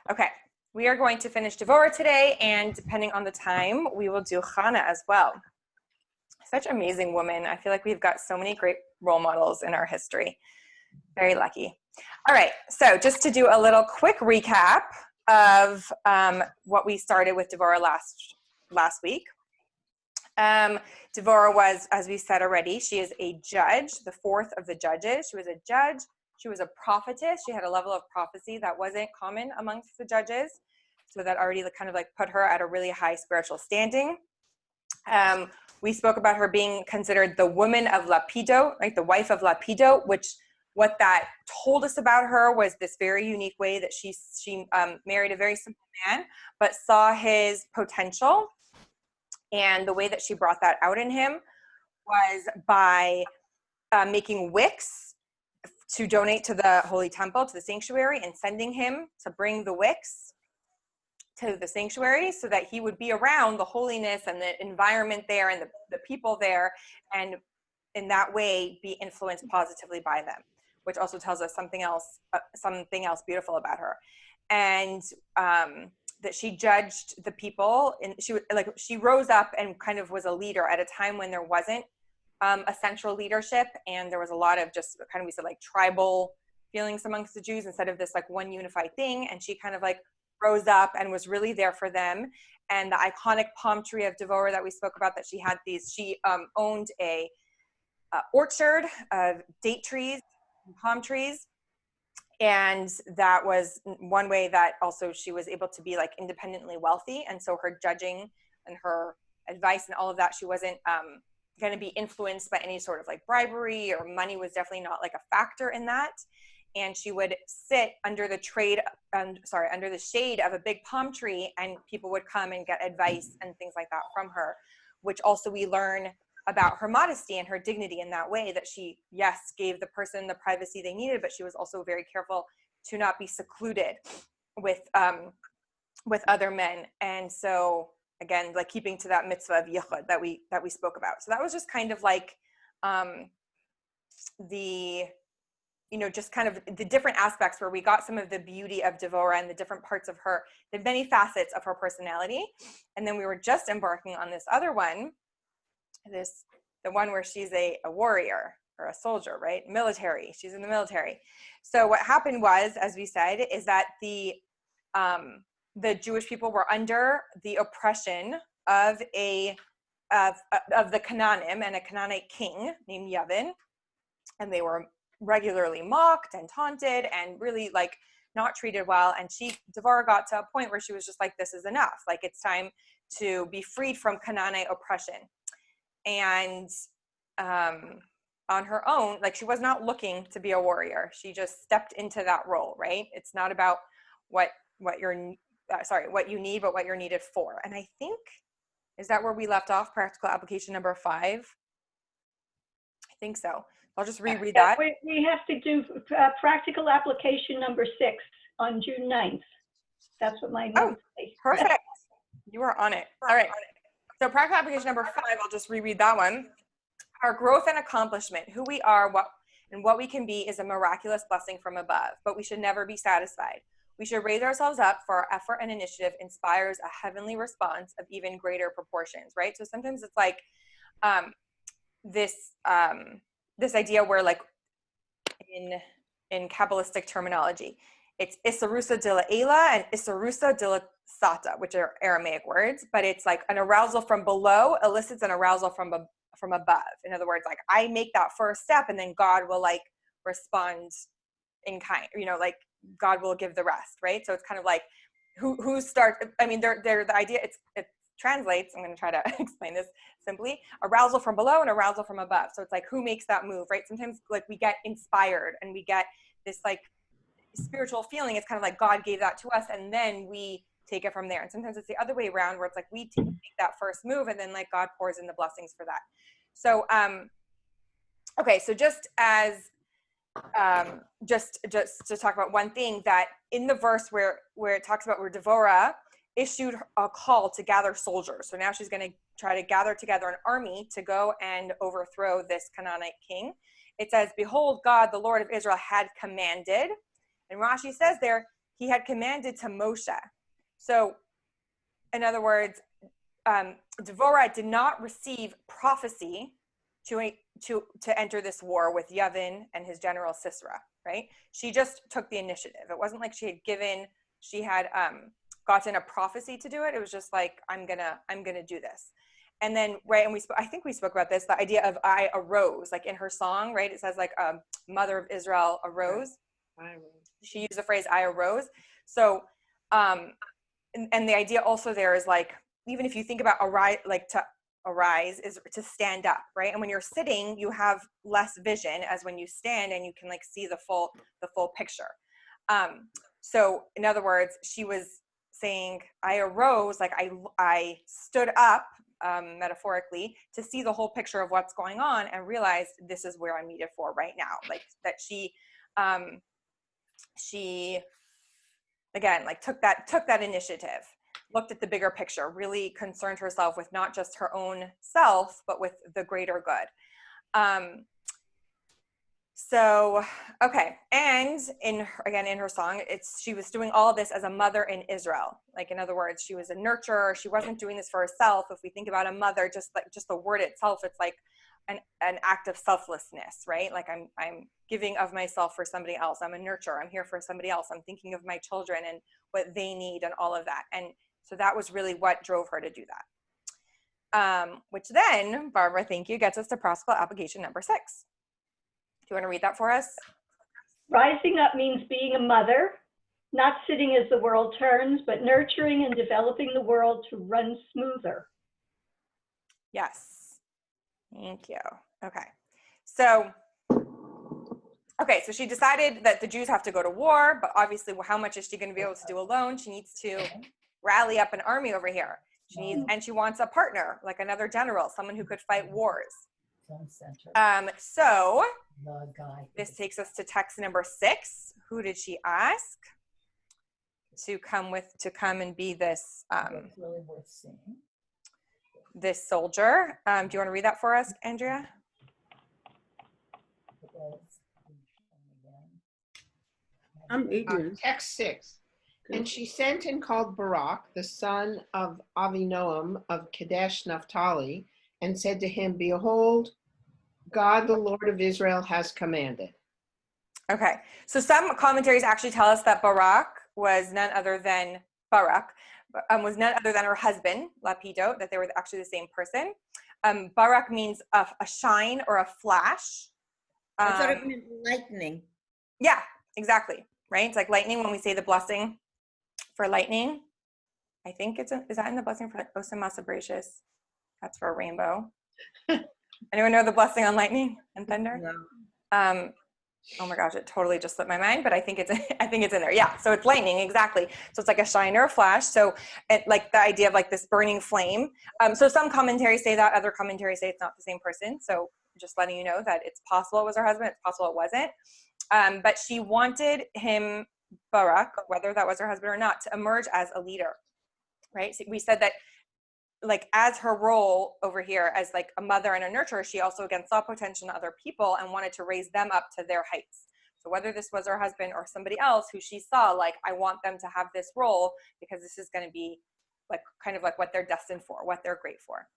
Okay, we are going to finish Devorah today, and depending on the time, we will do Hannah as well. Such amazing woman. I feel like we've got so many great role models in our history. Very lucky. All right, so just to do a little quick recap of what we started with Devorah last week. Devorah was, as we said already, she is a judge, the fourth of the judges. She was a judge. She was a prophetess. She had a level of prophecy that wasn't common amongst the judges. So that already kind of like put her at a really high spiritual standing. We spoke about her being considered the woman of Lapido, like the wife of Lapido, which what that told us about her was this very unique way that she married a very simple man, but saw his potential. And the way that she brought that out in him was by making wicks to donate to the Holy Temple, to the sanctuary, and sending him to bring the wicks to the sanctuary so that he would be around the holiness and the environment there and the people there, and in that way be influenced positively by them, which also tells us something else beautiful about her. And that she judged the people, and she rose up and kind of was a leader at a time when there wasn't a central leadership, and there was a lot of just kind of, we said, like tribal feelings amongst the Jews instead of this like one unified thing. And she kind of like rose up and was really there for them. And the iconic palm tree of Devorah that we spoke about, that she had she owned a orchard of date trees and palm trees. And that was one way that also she was able to be like independently wealthy. And so her judging and her advice and all of that, she wasn't going to be influenced by any sort of like bribery, or money was definitely not like a factor in that. And she would sit under the shade of a big palm tree, and people would come and get advice and things like that from her, which also we learn about her modesty and her dignity in that way, that she, yes, gave the person the privacy they needed, but she was also very careful to not be secluded with other men. And so again, like keeping to that mitzvah of yichud that we spoke about. So that was just kind of like just kind of the different aspects where we got some of the beauty of Devorah and the different parts of her, the many facets of her personality. And then we were just embarking on this other one, the one where she's a warrior or a soldier, right? Military. She's in the military. So what happened was, as we said, is that the Jewish people were under the oppression of the Canaanim and a Canaanite king named Yavin, and they were regularly mocked and taunted and really like not treated well. And Devorah got to a point where she was just like, this is enough. Like, it's time to be freed from Canaanite oppression. And on her own, like, she was not looking to be a warrior. She just stepped into that role, right? It's not about what you need, but what you're needed for. And I think, is that where we left off? Practical application number 5. I think so. I'll just reread that. We have to do practical application number 6 on June 9th. That's what my notes say. Perfect. You are on it. All right. So practical application number 5, I'll just reread that one. Our growth and accomplishment, who we are, what we can be, is a miraculous blessing from above, but we should never be satisfied. We should raise ourselves up, for our effort and initiative inspires a heavenly response of even greater proportions, right? So sometimes it's like this idea where, like, in Kabbalistic terminology, it's Isarusa de la Ela and Isarusa de la Sata, which are Aramaic words, but it's like an arousal from below elicits an arousal from above. In other words, like, I make that first step and then God will like respond in kind, like God will give the rest, right? So it's kind of like who starts, I mean, they're the idea, it translates, I'm going to try to explain this simply, arousal from below and arousal from above. So it's like, who makes that move, right? Sometimes like we get inspired and we get this like spiritual feeling. It's kind of like God gave that to us and then we take it from there. And sometimes it's the other way around, where it's like we take that first move and then like God pours in the blessings for that. So okay, so just as just to talk about one thing, that in the verse where it talks about where Devorah issued a call to gather soldiers. So now she's going to try to gather together an army to go and overthrow this Canaanite king. It says, behold, God, the Lord of Israel, had commanded. And Rashi says there, he had commanded to Moshe. So in other words, Devorah did not receive prophecy to enter this war with Yavin and his general Sisera, right? She just took the initiative. It wasn't like she had gotten a prophecy to do it. It was just like, I'm gonna do this. And then, right, and I think we spoke about this, the idea of I arose, like in her song, right? It says like, mother of Israel arose. She used the phrase I arose. So, and the idea also there is like, even if you think about arise, like to arise is to stand up, right? And when you're sitting, you have less vision as when you stand and you can like see the full picture. So in other words, she was saying, I arose, like I stood up, metaphorically, to see the whole picture of what's going on and realized this is where I'm needed for right now. Like that she again, like took that initiative, looked at the bigger picture, really concerned herself with not just her own self, but with the greater good. So, okay. And in her song, she was doing all of this as a mother in Israel. Like, in other words, she was a nurturer. She wasn't doing this for herself. If we think about a mother, just the word itself, it's like an act of selflessness, right? Like I'm giving of myself for somebody else. I'm a nurturer. I'm here for somebody else. I'm thinking of my children and what they need and all of that. And so that was really what drove her to do that. Which then, Barbara, thank you, gets us to practical application number 6. Do you want to read that for us? Rising up means being a mother, not sitting as the world turns, but nurturing and developing the world to run smoother. Yes. Thank you. Okay. So she decided that the Jews have to go to war, but obviously, how much is she going to be able to do alone? She needs to rally up an army over here. And she wants a partner, like another general, someone who could fight wars. So this takes us to text number 6. Who did she ask to come and be this really worth seeing. This soldier? Do you want to read that for us, Andrea? I'm ignorant. Text 6. And she sent and called Barak, the son of Avinoam of Kadesh Naphtali, and said to him, Behold, God, the Lord of Israel, has commanded. Okay. So some commentaries actually tell us that Barak was none other than her husband, Lapido, that they were actually the same person. Barak means a shine or a flash. I thought it meant lightning. Yeah, exactly. Right? It's like lightning when we say the blessing for lightning. I think is that in the blessing for Osam Masa Gracious? That's for a rainbow. Anyone know the blessing on lightning and thunder? No. Oh my gosh, it totally just slipped my mind, but I think it's in there. Yeah, so it's lightning, exactly. So it's like a shine or a flash. So like the idea of like this burning flame. So some commentaries say that, other commentaries say it's not the same person. So just letting you know that it's possible it was her husband, it's possible it wasn't. But she wanted him, Barak, whether that was her husband or not, to emerge as a leader, right? So we said that like as her role over here as like a mother and a nurturer, she also again saw potential in other people and wanted to raise them up to their heights. So whether this was her husband or somebody else who she saw, like, I want them to have this role because this is going to be like kind of like what they're destined for, what they're great for.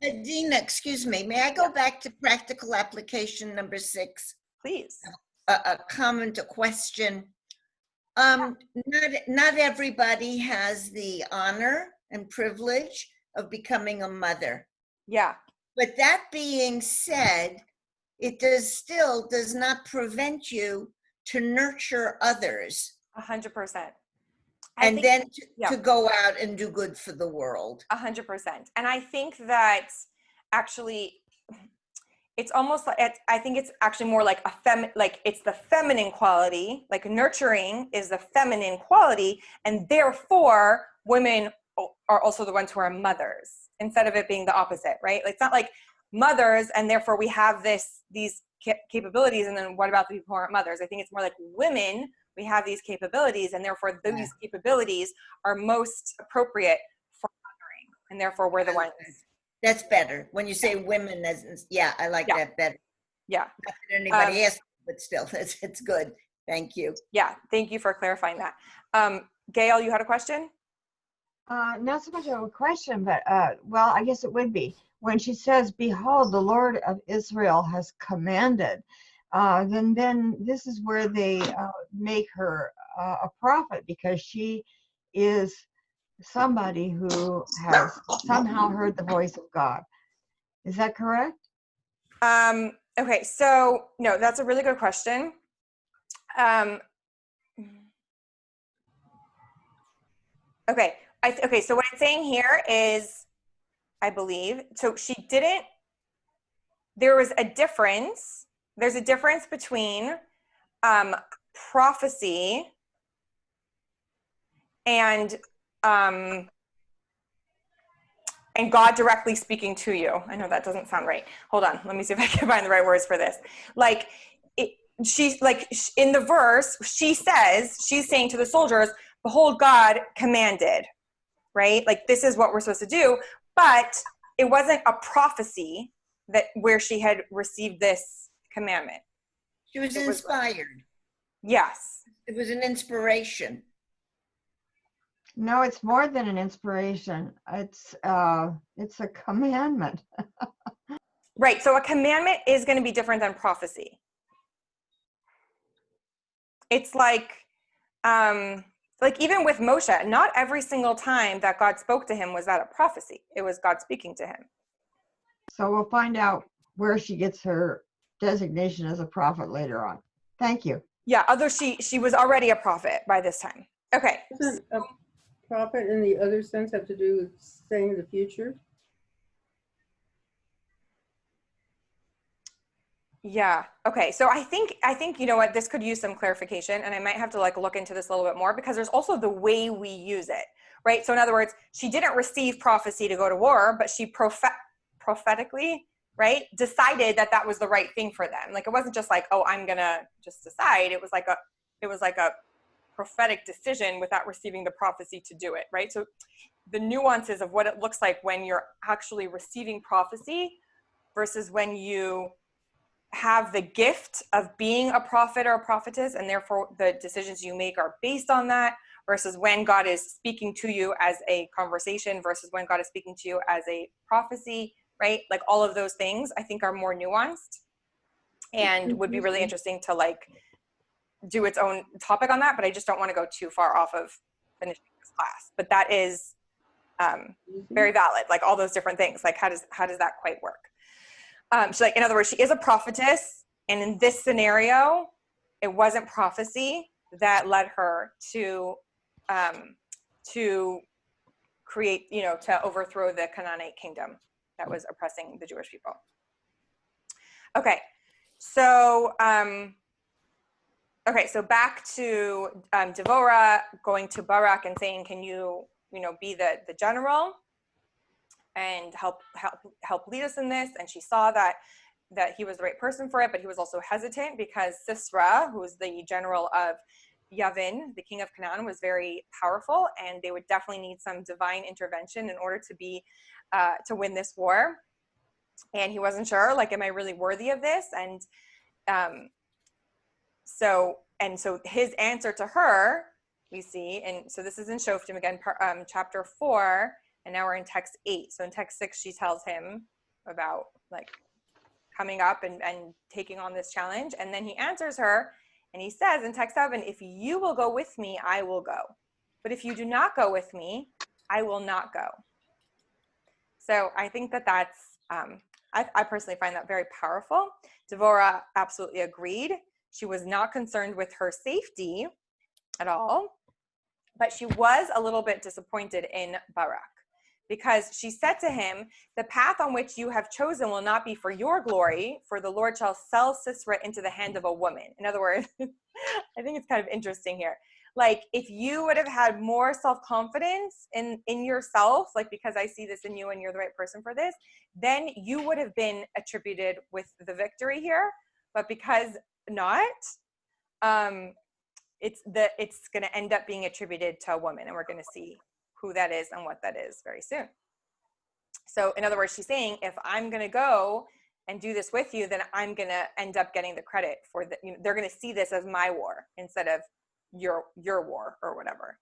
Dina, excuse me, may I go back to practical application number 6? Please. A comment, a question. Not everybody has the honor and privilege of becoming a mother. Yeah. But that being said, it does not prevent you to nurture others. 100%. And then to go out and do good for the world. 100%. And I think that actually it's almost like, I think it's actually more like it's the feminine quality, like nurturing is the feminine quality, and therefore women are also the ones who are mothers instead of it being the opposite, right? Like, it's not like mothers and therefore we have these capabilities, and then what about the people who aren't mothers? I think it's more like women, we have these capabilities, and therefore these capabilities are most appropriate for mothering, and therefore we're the ones. That's better. When you say women, I like that better. Yeah. Not that anybody asked, but still, it's good. Thank you. Yeah, thank you for clarifying that. Gail, you had a question? Not so much of a question, but well, I guess it would be. When she says, "Behold, the Lord of Israel has commanded," then this is where they make her a prophet, because she is somebody who has somehow heard the voice of God. Is that correct? Okay, so no, that's a really good question. Okay, okay, so what it's saying here is, I believe, so she didn't, there was a difference. There's a difference between prophecy and God directly speaking to you. I know that doesn't sound right. Hold on, let me see if I can find the right words for this. Like, she's like, in the verse, she's saying to the soldiers, "Behold, God commanded," right? Like, this is what we're supposed to do. But it wasn't a prophecy that where she had received this commandment. She was inspired. Yes. It was an inspiration. No, it's more than an inspiration. It's a commandment. Right. So a commandment is going to be different than prophecy. It's like even with Moshe, not every single time that God spoke to him was that a prophecy. It was God speaking to him. So we'll find out where she gets her designation as a prophet later on. Thank you. Yeah, although she was already a prophet by this time. Okay. Doesn't a prophet in the other sense have to do with saying the future? Yeah. Okay. So I think you know what, this could use some clarification, and I might have to like look into this a little bit more, because there's also the way we use it, right? So in other words, she didn't receive prophecy to go to war, but she prophetically, right, decided that that was the right thing for them. Like, it wasn't just like, oh, I'm gonna just decide. It was like a prophetic decision without receiving the prophecy to do it, right? So the nuances of what it looks like when you're actually receiving prophecy versus when you have the gift of being a prophet or a prophetess, and therefore the decisions you make are based on that, versus when God is speaking to you as a conversation versus when God is speaking to you as a prophecy, right? Like, all of those things I think are more nuanced and would be really interesting to like do its own topic on that, but I just don't want to go too far off of finishing this class. But that is very valid, like all those different things. Like, how does that quite work? So, like, in other words, she is a prophetess, and in this scenario, it wasn't prophecy that led her to create, to overthrow the Canaanite kingdom that was oppressing the Jewish people. Okay, so so back to Devorah going to Barak and saying, "Can you, be the general and help lead us in this?" And she saw that he was the right person for it, but he was also hesitant because Sisera, who was the general of Yavin, the king of Canaan, was very powerful, and they would definitely need some divine intervention in order to win this war. And he wasn't sure, like, am I really worthy of this? And so his answer to her, we see, and so this is in Shoftim again, chapter 4, and now we're in text 8. So in text 6, she tells him about like coming up and taking on this challenge. And then he answers her and he says in text 7, "If you will go with me, I will go. But if you do not go with me, I will not go." So I think that's, I personally find that very powerful. Devorah absolutely agreed. She was not concerned with her safety at all, but she was a little bit disappointed in Barak, because she said to him, "The path on which you have chosen will not be for your glory, for the Lord shall sell Sisera into the hand of a woman." In other words, I think it's kind of interesting here. Like, if you would have had more self-confidence in yourself, like, because I see this in you and you're the right person for this, then you would have been attributed with the victory here. But because not, it's going to end up being attributed to a woman, and we're going to see who that is and what that is very soon. So in other words, she's saying, if I'm going to go and do this with you, then I'm going to end up getting the credit for the, they're going to see this as my war instead of your war or whatever,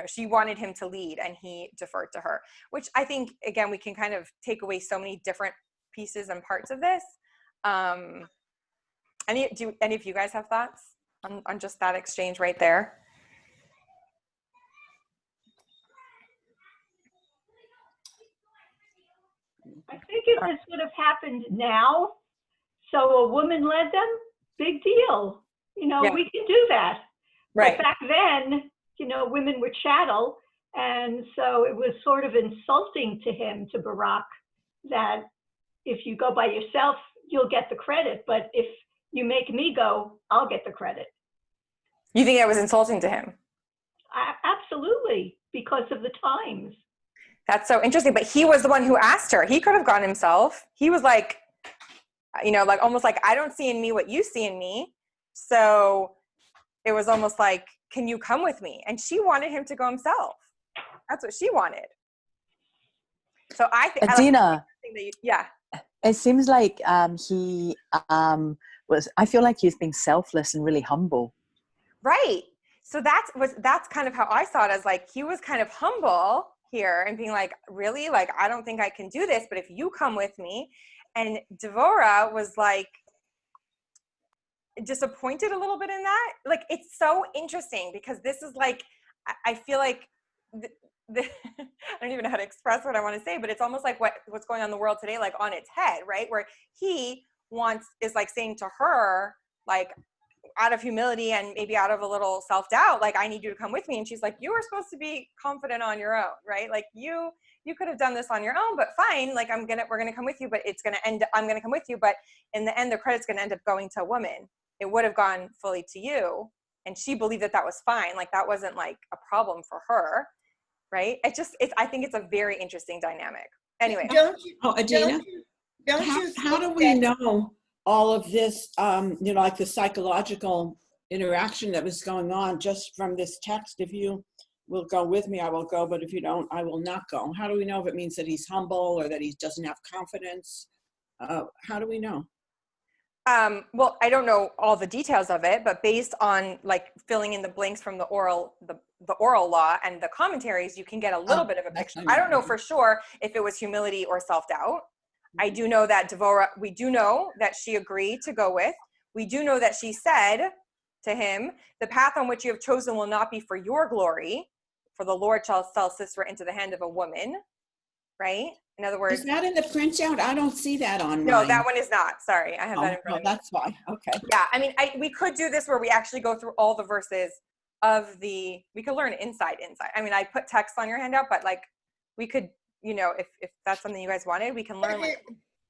she wanted him to lead and he deferred to her, which I think, again, we can kind of take away so many different pieces and parts of this. Any of you guys have thoughts on just that exchange right there? I think if this would have happened now, so a woman led them, big deal. Yeah. We can do that. Right. But back then, women were chattel. And so it was sort of insulting to him, to Barak, that if you go by yourself, you'll get the credit. But if you make me go, I'll get the credit. You think that was insulting to him? Absolutely, because of the times. That's so interesting. But he was the one who asked her. He could have gone himself. He was like, like almost like, I don't see in me what you see in me. So it was almost like, can you come with me? And she wanted him to go himself. That's what she wanted. So I think, Adina, yeah. It seems like he I feel like he's being selfless and really humble. Right. So that's kind of how I saw it, as like, he was kind of humble here and being like, really? Like, I don't think I can do this, but if you come with me. And Devorah was like disappointed a little bit in that. Like, it's so interesting because this is like, I feel like I don't even know how to express what I want to say, but it's almost like what's going on in the world today, like on its head, right? Where he is like saying to her, like, out of humility and maybe out of a little self-doubt, like, I need you to come with me. And she's like, you were supposed to be confident on your own, right? Like, you could have done this on your own, but fine. Like, we're going to come with you, but I'm going to come with you. But in the end, the credit's going to end up going to a woman. It would have gone fully to you. And she believed that was fine. Like, that wasn't like a problem for her. Right. I think it's a very interesting dynamic. Anyway. Adina, how do we know all of this, like the psychological interaction that was going on just from this text? If you will go with me, I will go. But if you don't, I will not go. How do we know if it means that he's humble or that he doesn't have confidence? How do we know? Well, I don't know all the details of it, but based on like filling in the blanks from the oral law and the commentaries, you can get a little bit of a picture. I don't know for sure if it was humility or self-doubt. I do know that Devorah, we do know that she agreed to go with. We do know that she said to him, the path on which you have chosen will not be for your glory, for the Lord shall sell Sisera into the hand of a woman, right? In other words, is that in the printout? I don't see that on mine. No, that one is not. Sorry, I have that in front of me. That's fine. Okay. Yeah, I mean, we could do this where we actually go through all the verses we could learn inside. I mean, I put text on your handout, but like, we could, if that's something you guys wanted, we can learn.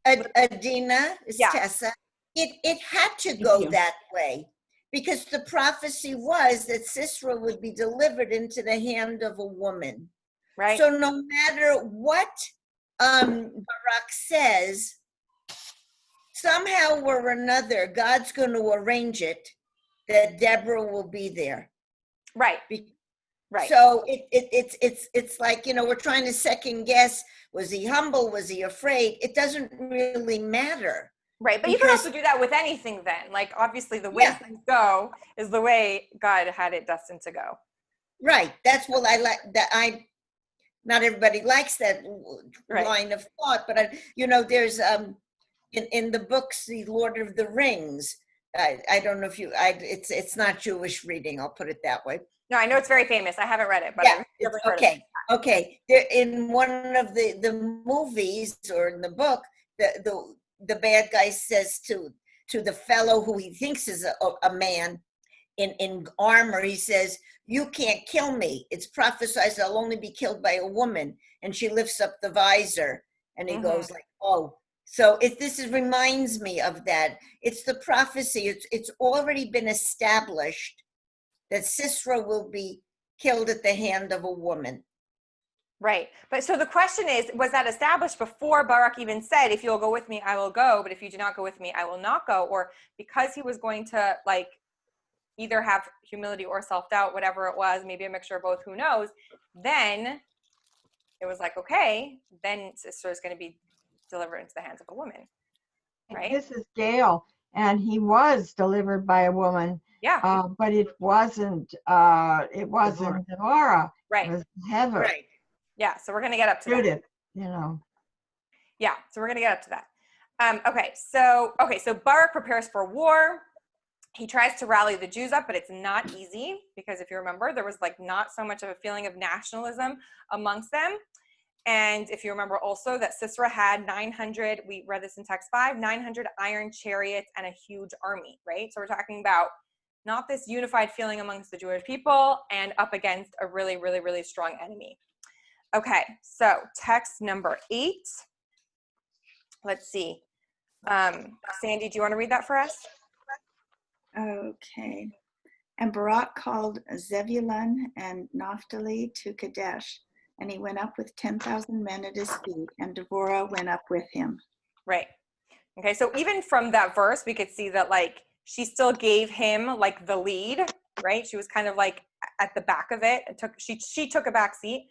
Adina, it's Yeah. Tessa. It had to go that way because the prophecy was that Sisera would be delivered into the hand of a woman. Right. So no matter what Barak says, somehow or another, God's going to arrange it that Deborah will be there. Right. Right. So it's like, we're trying to second guess. Was he humble? Was he afraid? It doesn't really matter. Right. But you can also do that with anything then. Like, obviously the way things go is the way God had it destined to go. Right. That's what I like. Not everybody likes that line of thought, but there's in the books, The Lord of the Rings. I don't know if it's not Jewish reading. I'll put it that way. No, I know it's very famous. I haven't read it, but yeah, okay. Okay. There, in one of the movies or in the book, the bad guy says to the fellow who he thinks is a man in armor, he says, "You can't kill me. It's prophesied I'll only be killed by a woman." And she lifts up the visor, and he goes like, "Oh." So this reminds me of that. It's the prophecy. It's already been established that Sisera will be killed at the hand of a woman. Right. But so the question is, was that established before Barak even said, if you'll go with me, I will go, but if you do not go with me, I will not go? Or because he was going to like either have humility or self-doubt, whatever it was, maybe a mixture of both, who knows, then it was like, okay, then Sisera is going to be delivered into the hands of a woman. right? This is Gail, and he was delivered by a woman, Yeah, but it wasn't Devorah. It right. was Heather. Right. Yeah, so we're going to get up to that. Judith, you know. Yeah, so we're going to get up to that. Okay, so Barak prepares for war. He tries to rally the Jews up, but it's not easy because if you remember, there was like not so much of a feeling of nationalism amongst them. And if you remember also that Sisera had 900, we read this in text 5, 900 iron chariots and a huge army, right? So we're talking about not this unified feeling amongst the Jewish people and up against a really, really, really strong enemy. Okay, so text number 8. Let's see. Sandy, do you want to read that for us? Okay. And Barak called Zebulun and Naphtali to Kadesh, and he went up with 10,000 men at his feet, and Devorah went up with him. Right. Okay, so even from that verse, we could see that like she still gave him like the lead, right? She was kind of like at the back of it. She took a back seat.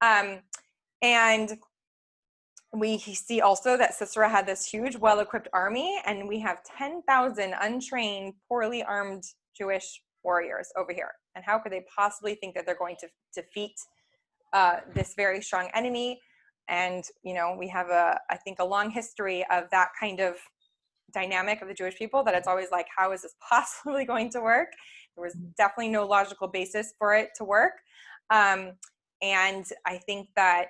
And we see also that Sisera had this huge, well-equipped army, and we have 10,000 untrained, poorly armed Jewish warriors over here. And how could they possibly think that they're going to defeat this very strong enemy? And, you know, we have I think a long history of that kind of dynamic of the Jewish people, that it's always like, how is this possibly going to work? There was definitely no logical basis for it to work. And I think that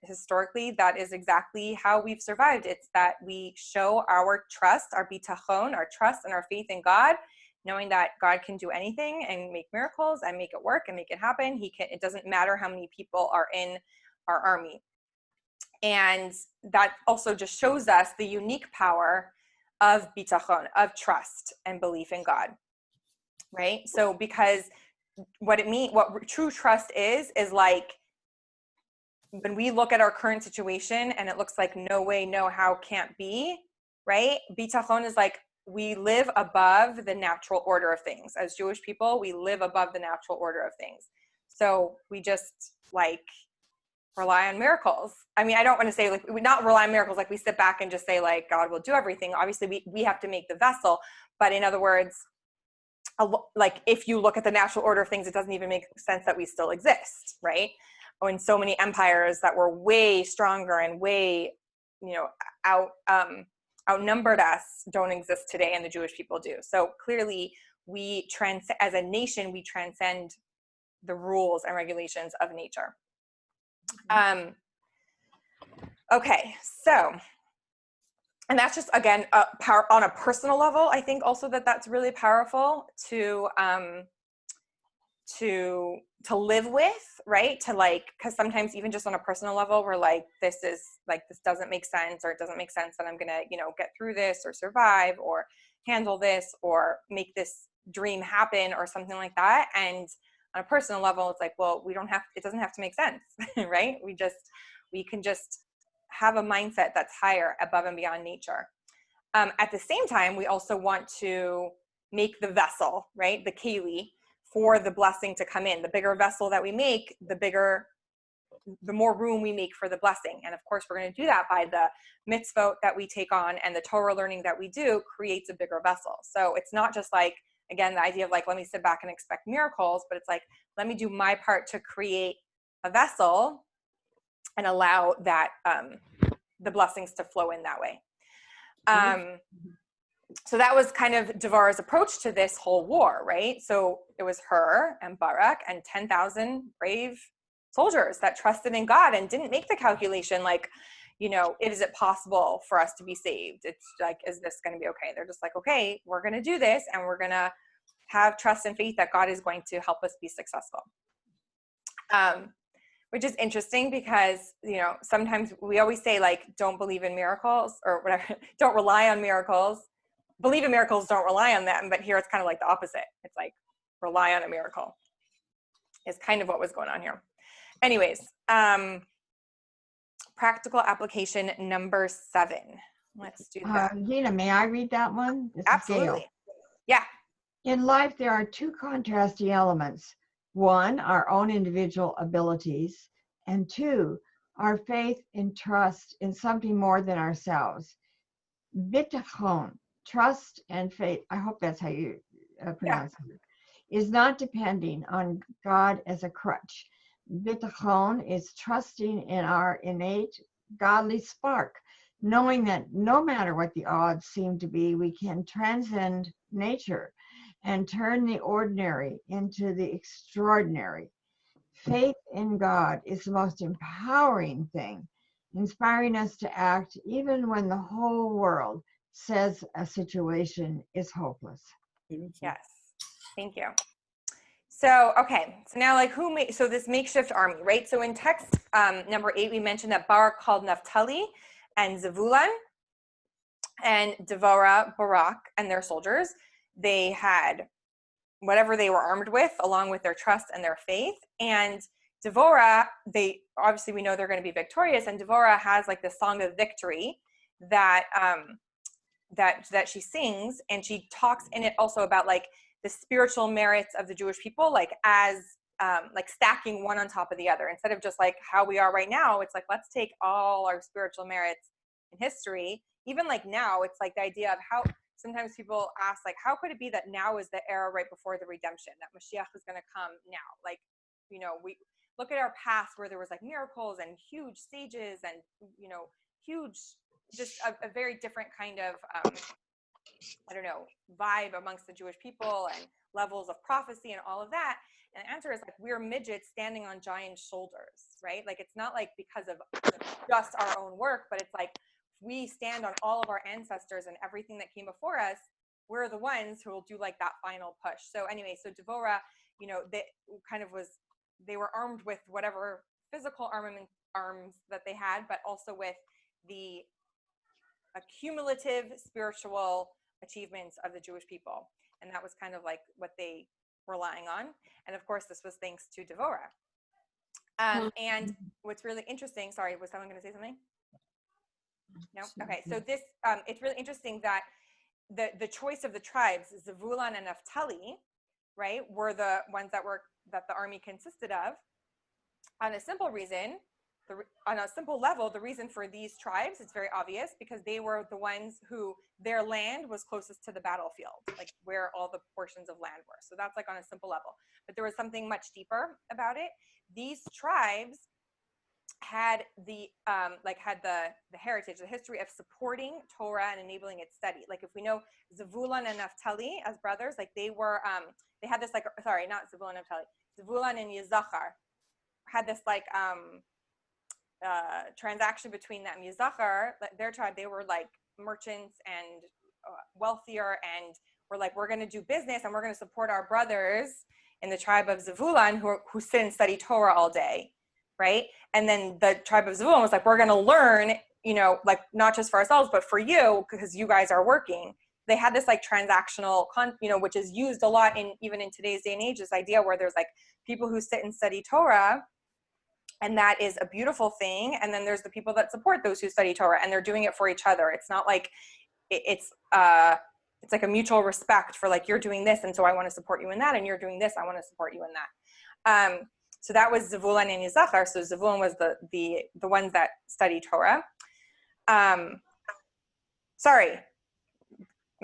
historically, that is exactly how we've survived. It's that we show our trust, our bitachon, our trust and our faith in God, knowing that God can do anything and make miracles and make it work and make it happen. It doesn't matter how many people are in our army. And that also just shows us the unique power of bitachon, of trust and belief in God, right? So because what true trust is like, when we look at our current situation and it looks like no way, no how, can't be, right? Bitachon is like, we live above the natural order of things. As Jewish people, we live above the natural order of things. So we just like rely on miracles. I mean, I don't want to say like we not rely on miracles, like we sit back and just say like God will do everything. Obviously we have to make the vessel, but in other words, like if you look at the natural order of things, it doesn't even make sense that we still exist, right? When so many empires that were way stronger and way, you know, outnumbered us don't exist today, and the Jewish people do. So clearly as a nation, we transcend the rules and regulations of nature. Okay, so, and that's just, again, on a personal level, I think also that's really powerful to live with, right? To like, because sometimes even just on a personal level, we're like, this doesn't make sense, or it doesn't make sense that I'm gonna, you know, get through this or survive or handle this or make this dream happen or something like that. And on a personal level, it's like, well, it doesn't have to make sense, right? We can just have a mindset that's higher, above and beyond nature. At the same time, we also want to make the vessel, right? The keli, for the blessing to come in. The bigger vessel that we make, the more room we make for the blessing. And of course, we're going to do that by the mitzvot that we take on, and the Torah learning that we do creates a bigger vessel. So it's not just like, again, the idea of like, let me sit back and expect miracles, but it's like, let me do my part to create a vessel and allow that the blessings to flow in that way. So that was kind of Devorah's approach to this whole war, right? So it was her and Barak and 10,000 brave soldiers that trusted in God and didn't make the calculation like, you know, is it possible for us to be saved? It's like, is this going to be okay? They're just like, okay, we're going to do this, and we're going to have trust and faith that God is going to help us be successful. Which is interesting because, you know, sometimes we always say like, don't believe in miracles or whatever, don't rely on miracles. Believe in miracles, don't rely on them. But here it's kind of like the opposite. It's like, rely on a miracle is kind of what was going on here. Anyways, practical application number 7. Let's do that. Gina, may I read that one? This Absolutely. Is Gail. Yeah. In life, there are 2 contrasting elements. 1, our own individual abilities, and 2, our faith and trust in something more than ourselves. Bitachon, trust and faith, I hope that's how you pronounce it, is not depending on God as a crutch. Bitachon is trusting in our innate godly spark, knowing that no matter what the odds seem to be, we can transcend nature and turn the ordinary into the extraordinary. Faith in God is the most empowering thing, inspiring us to act even when the whole world says a situation is hopeless. Yes. Thank you. So, okay. So now like so this makeshift army, right? So in text number 8, we mentioned that Barak called Naphtali and Zevulun and Devorah, Barak, and their soldiers. They had whatever they were armed with, along with their trust and their faith. And Devorah, obviously we know they're going to be victorious. And Devorah has like this song of victory that that she sings, and she talks in it also about like the spiritual merits of the Jewish people, like as like stacking one on top of the other, instead of just like how we are right now. It's like, let's take all our spiritual merits in history. Even like now, it's like the idea of how sometimes people ask, like, how could it be that now is the era right before the redemption, that Mashiach is going to come now? Like, you know, we look at our past where there was like miracles and huge sages and, you know, huge, just a very different kind of, I don't know, vibe amongst the Jewish people and levels of prophecy and all of that. And the answer is like, we're midgets standing on giant shoulders, right? Like, it's not like because of just our own work, but it's like, we stand on all of our ancestors and everything that came before us. We're the ones who will do like that final push. So anyway, so Devorah, you know, they were armed with whatever physical arms that they had, but also with the accumulative spiritual achievements of the Jewish people. And that was kind of like what they were relying on. And of course, this was thanks to Devorah. And what's really interesting, sorry, was someone going to say something? No? Okay, so this, it's really interesting that the choice of the tribes, Zevulun and Naphtali, right, were the ones that the army consisted of, on a simple reason, on a simple level. The reason for these tribes, it's very obvious, because they were the ones who their land was closest to the battlefield, like where all the portions of land were. So that's like on a simple level. But there was something much deeper about it. These tribes had the heritage, the history of supporting Torah and enabling its study. Like if we know Zevulun and Naphtali as brothers, like they were, they had this like, sorry, not Zevulun and Naphtali, Zevulun and Yisachar had this like transaction between them. Yisachar, their tribe, they were like merchants and wealthier, and were like, we're going to do business and we're going to support our brothers in the tribe of Zevulun who sit and study Torah all day. Right. And then the tribe of Zevulun was like, we're going to learn, you know, like not just for ourselves, but for you, because you guys are working. They had this like transactional, you know, which is used a lot even in today's day and age, this idea where there's like people who sit and study Torah, and that is a beautiful thing. And then there's the people that support those who study Torah, and they're doing it for each other. It's not like it's like a mutual respect for like, you're doing this, and so I want to support you in that, and you're doing this, I want to support you in that. So that was Zevulun and Yisachar. So Zevulun was the ones that study Torah. Sorry,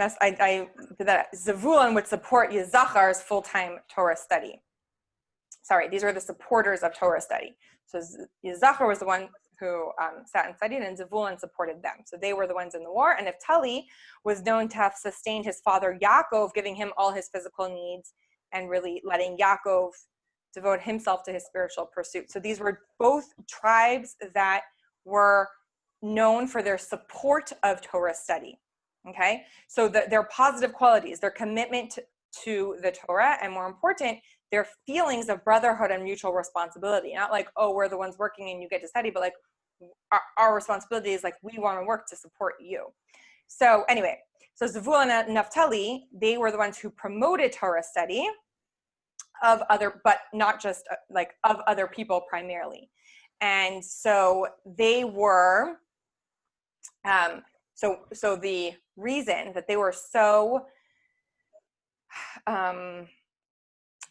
I did that. Zevulun would support Yisachar's full-time Torah study. Sorry, these are the supporters of Torah study. So Yisachar was the one who sat and studied, and Zevulun supported them. So they were the ones in the war. And Naphtali was known to have sustained his father Yaakov, giving him all his physical needs and really letting Yaakov devote himself to his spiritual pursuit. So these were both tribes that were known for their support of Torah study. Okay, so their positive qualities, their commitment to the Torah, and more important, their feelings of brotherhood and mutual responsibility. Not like, oh, we're the ones working and you get to study, but like our responsibility is like, we want to work to support you. So anyway, so Zevulun and Naphtali, they were the ones who promoted Torah study of other, but not just like of other people primarily. And so they were, so the reason that they were so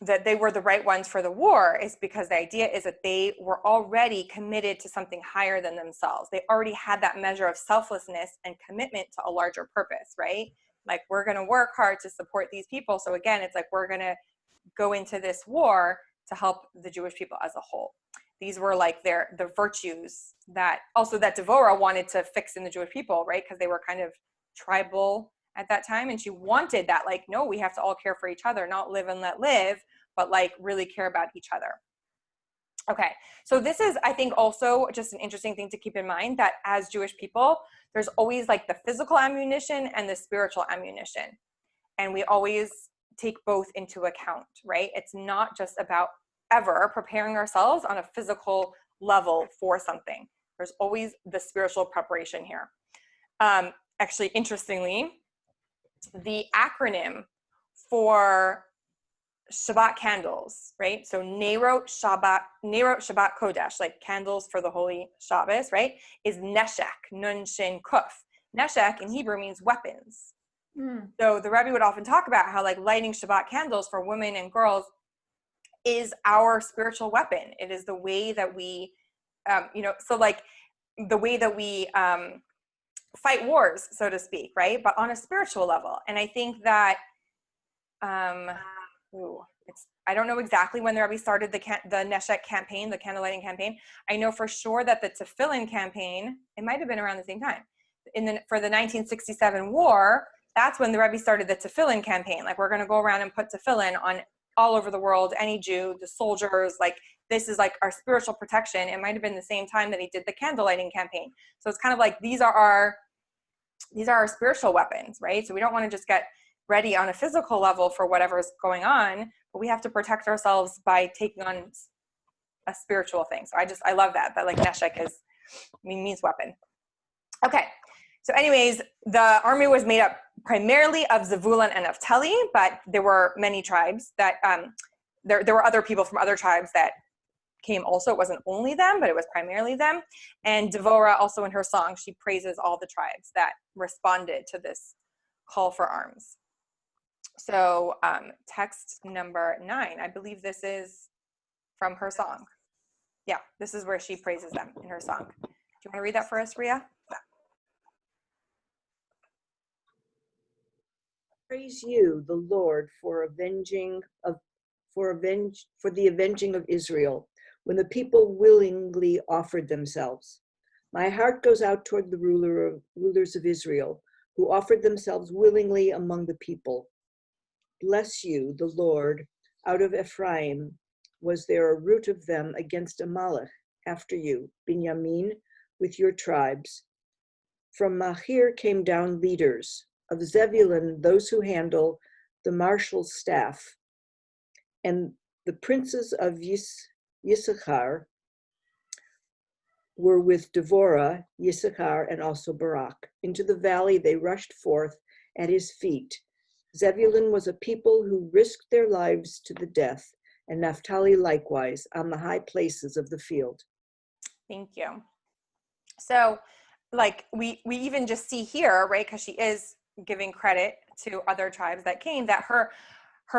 that they were the right ones for the war is because the idea is that they were already committed to something higher than themselves. They already had that measure of selflessness and commitment to a larger purpose, right? Like, we're going to work hard to support these people. So again, it's like, we're going to go into this war to help the Jewish people as a whole. These were like the virtues that also that Devorah wanted to fix in the Jewish people, right? Because they were kind of tribal at that time, and she wanted that, like, no, we have to all care for each other, not live and let live, but like really care about each other. Okay, so this is, I think, also just an interesting thing to keep in mind, that as Jewish people, there's always like the physical ammunition and the spiritual ammunition, and we always take both into account, right? It's not just about ever preparing ourselves on a physical level for something. There's always the spiritual preparation here. Actually, interestingly, the acronym for Shabbat candles, right? So Nerot Shabbat Kodesh, like candles for the holy Shabbos, right? Is Neshek, Nun Shin Kuf. Neshek in Hebrew means weapons. So the Rebbe would often talk about how like lighting Shabbat candles for women and girls is our spiritual weapon. It is the way that we, so like the way that we fight wars, so to speak, right? But on a spiritual level. And I think that, I don't know exactly when the Rebbe started the Neshek campaign, the candle lighting campaign. I know for sure that the Tefillin campaign, it might have been around the same time. For the 1967 war, that's when the Rebbe started the Tefillin campaign. Like, we're going to go around and put Tefillin on all over the world, any Jew, the soldiers, like, this is like our spiritual protection. It might have been the same time that he did the candle lighting campaign. So it's kind of like, these are our spiritual weapons, right? So we don't want to just get ready on a physical level for whatever's going on, but we have to protect ourselves by taking on a spiritual thing. So I love that like Neshek means weapon. Okay. So anyways, the army was made up primarily of Zevulun and Naphtali, but there were many tribes that, there were other people from other tribes that came also. It wasn't only them, but it was primarily them. And Devorah, also in her song, she praises all the tribes that responded to this call for arms. So text number 9, I believe this is from her song. Yeah, this is where she praises them in her song. Do you want to read that for us, Ria? Praise you, the Lord, for the avenging of Israel, when the people willingly offered themselves. My heart goes out toward the rulers of Israel, who offered themselves willingly among the people. Bless you, the Lord, out of Ephraim was there a root of them against Amalek after you, Binyamin, with your tribes. From Machir came down leaders, of Zebulun those who handle the marshal's staff, and the princes of Yissachar were with Devorah, Yissachar, and also Barak. Into the valley they rushed forth at his feet. Zebulun was a people who risked their lives to the death, and Naphtali likewise on the high places of the field. Thank you. So, like, we even just see here, right, because she is giving credit to other tribes that came, that her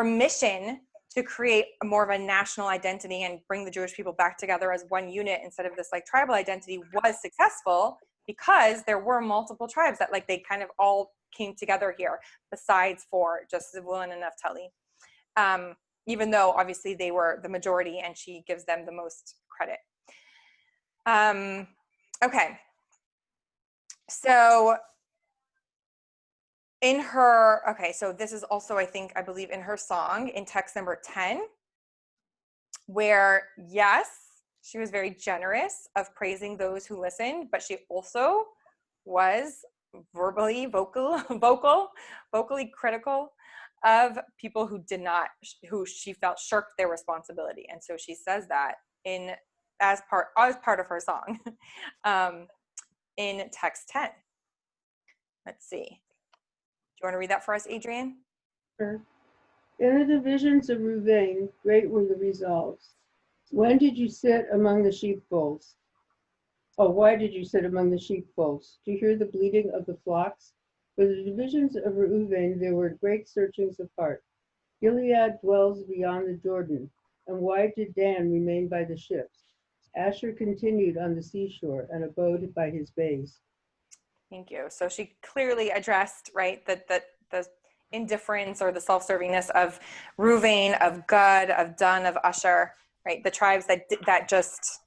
mission to create more of a national identity and bring the Jewish people back together as one unit instead of this like tribal identity was successful, because there were multiple tribes that like they kind of all came together here, besides for just Zebulun and Naphtali. Even though obviously they were the majority and she gives them the most credit. Okay. So so this is also, I believe in her song in text number 10, where yes, she was very generous of praising those who listened, but she also was vocally critical of people who she felt shirked their responsibility. And so she says that as part of her song in text 10. Let's see. Do you want to read that for us, Adrienne? Sure. In the divisions of Reuben, great were the resolves. When did you sit among the sheepfolds? Oh, why did you sit among the sheepfolds? To hear the bleating of the flocks? For the divisions of Reuben, there were great searchings of heart. Gilead dwells beyond the Jordan. And why did Dan remain by the ships? Asher continued on the seashore and abode by his bays. Thank you. So she clearly addressed, right, the indifference or the self-servingness of Reuven, of Gad, of Dan, of Asher, right? The tribes that just,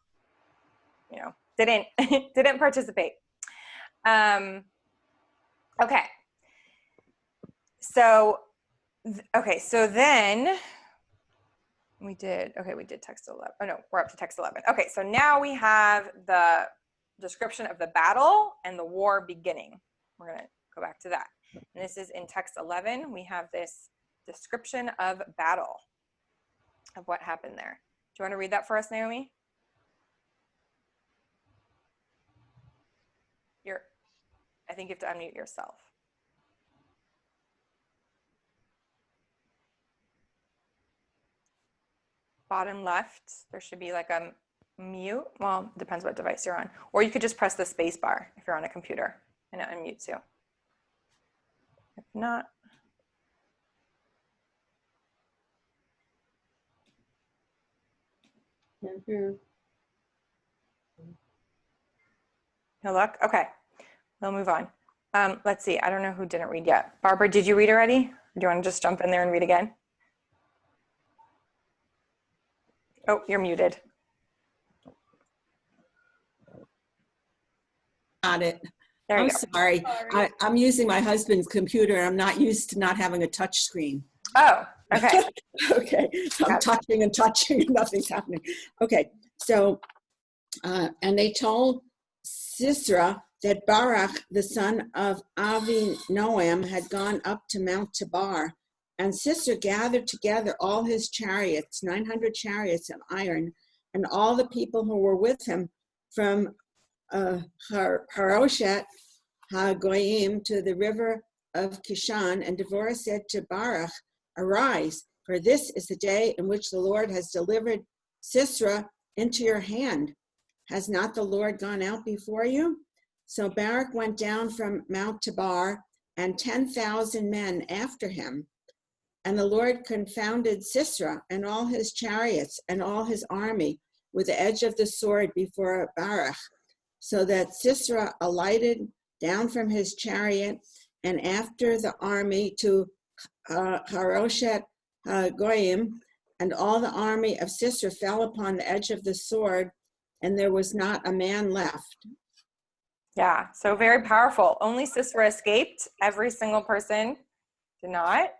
didn't didn't participate. Okay. So then we did text 11. Oh no, we're up to text 11. Okay, so now we have the description of the battle and the war beginning. We're going to go back to that. And this is in text 11. We have this description of battle, of what happened there. Do you want to read that for us, Naomi? I think you have to unmute yourself. Bottom left, there should be like a mute. Well, depends what device you're on. Or you could just press the space bar if you're on a computer and it unmutes you. If not. Can't hear. No luck? Okay, we'll move on. Let's see, I don't know who didn't read yet. Barbara, did you read already? Or do you want to just jump in there and read again? Oh, you're muted. Got it. There you I'm go. sorry. I'm using my husband's computer and I'm not used to not having a touch screen. Oh, okay. Okay, so I'm touching and nothing's happening. Okay, so, and they told Sisera that Barak, the son of Avinoam, had gone up to Mount Tabor. And Sisera gathered together all his chariots, 900 chariots of iron, and all the people who were with him from Haroshet HaGoyim to the river of Kishon. And Devorah said to Barak, "Arise, for this is the day in which the Lord has delivered Sisera into your hand. Has not the Lord gone out before you?" So Barak went down from Mount Tabor, and 10,000 men after him. And the Lord confounded Sisera and all his chariots and all his army with the edge of the sword before Barak, so that Sisera alighted down from his chariot and after the army to Haroshet Goyim, and all the army of Sisera fell upon the edge of the sword, and there was not a man left. Yeah, so very powerful. Only Sisera escaped. Every single person did not.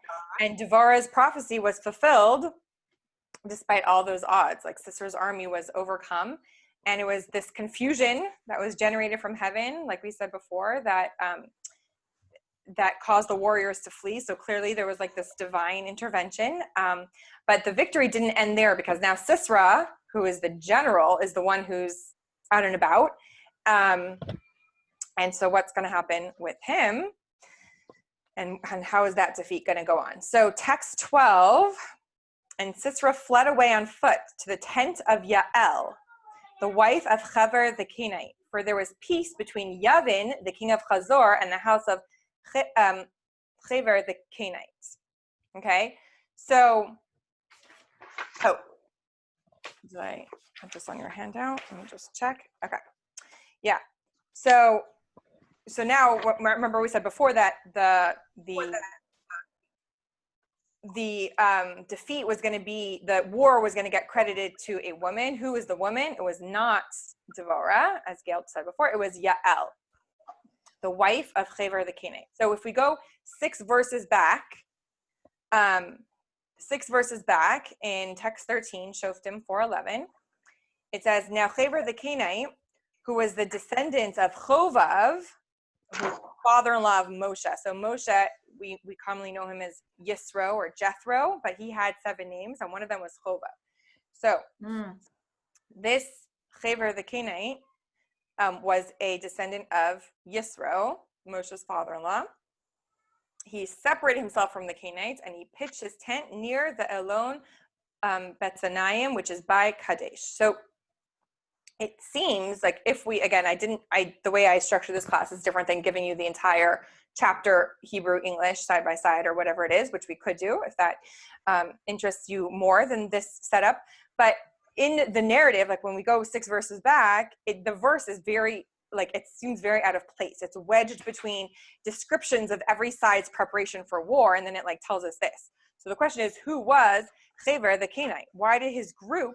And Devorah's prophecy was fulfilled despite all those odds. Like Sisera's army was overcome. And it was this confusion that was generated from heaven, like we said before, that caused the warriors to flee. So clearly there was like this divine intervention. But the victory didn't end there, because now Sisera, who is the general, is the one who's out and about. And so what's going to happen with him? And how is that defeat going to go on? So text 12, and Sisera fled away on foot to the tent of Yael, the wife of Hever the Kenite, for there was peace between Yavin, the king of Chazor, and the house of Hever the Kenite. Okay, so, did I put this on your handout? Let me just check. Okay, yeah. So now, remember we said before that the defeat was going to be, the war was going to get credited to a woman. Who was the woman? It was not Devorah, as Gail said before. It was Yael, the wife of Hever the Kenite. So if we go 6 verses back in text 13, Shoftim 4:11, it says, "Now Hever the Kenite, who was the descendant of Chovav, who was father-in-law of Moshe." So Moshe, we commonly know him as Yisro or Jethro, but he had 7 names, and one of them was Chovav. So this Hever the Kenite was a descendant of Yisro, Moshe's father-in-law. He separated himself from the Canaanites, and he pitched his tent near the Elon Betzanayim, which is by Kadesh. So it seems like if we, again, the way I structure this class is different than giving you the entire chapter Hebrew, English, side by side, or whatever it is, which we could do if that interests you more than this setup. But in the narrative, like when we go 6 verses back, the verse is very, like, it seems very out of place. It's wedged between descriptions of every side's preparation for war, and then it like tells us this. So the question is, who was Chever the Canaanite? Why did his group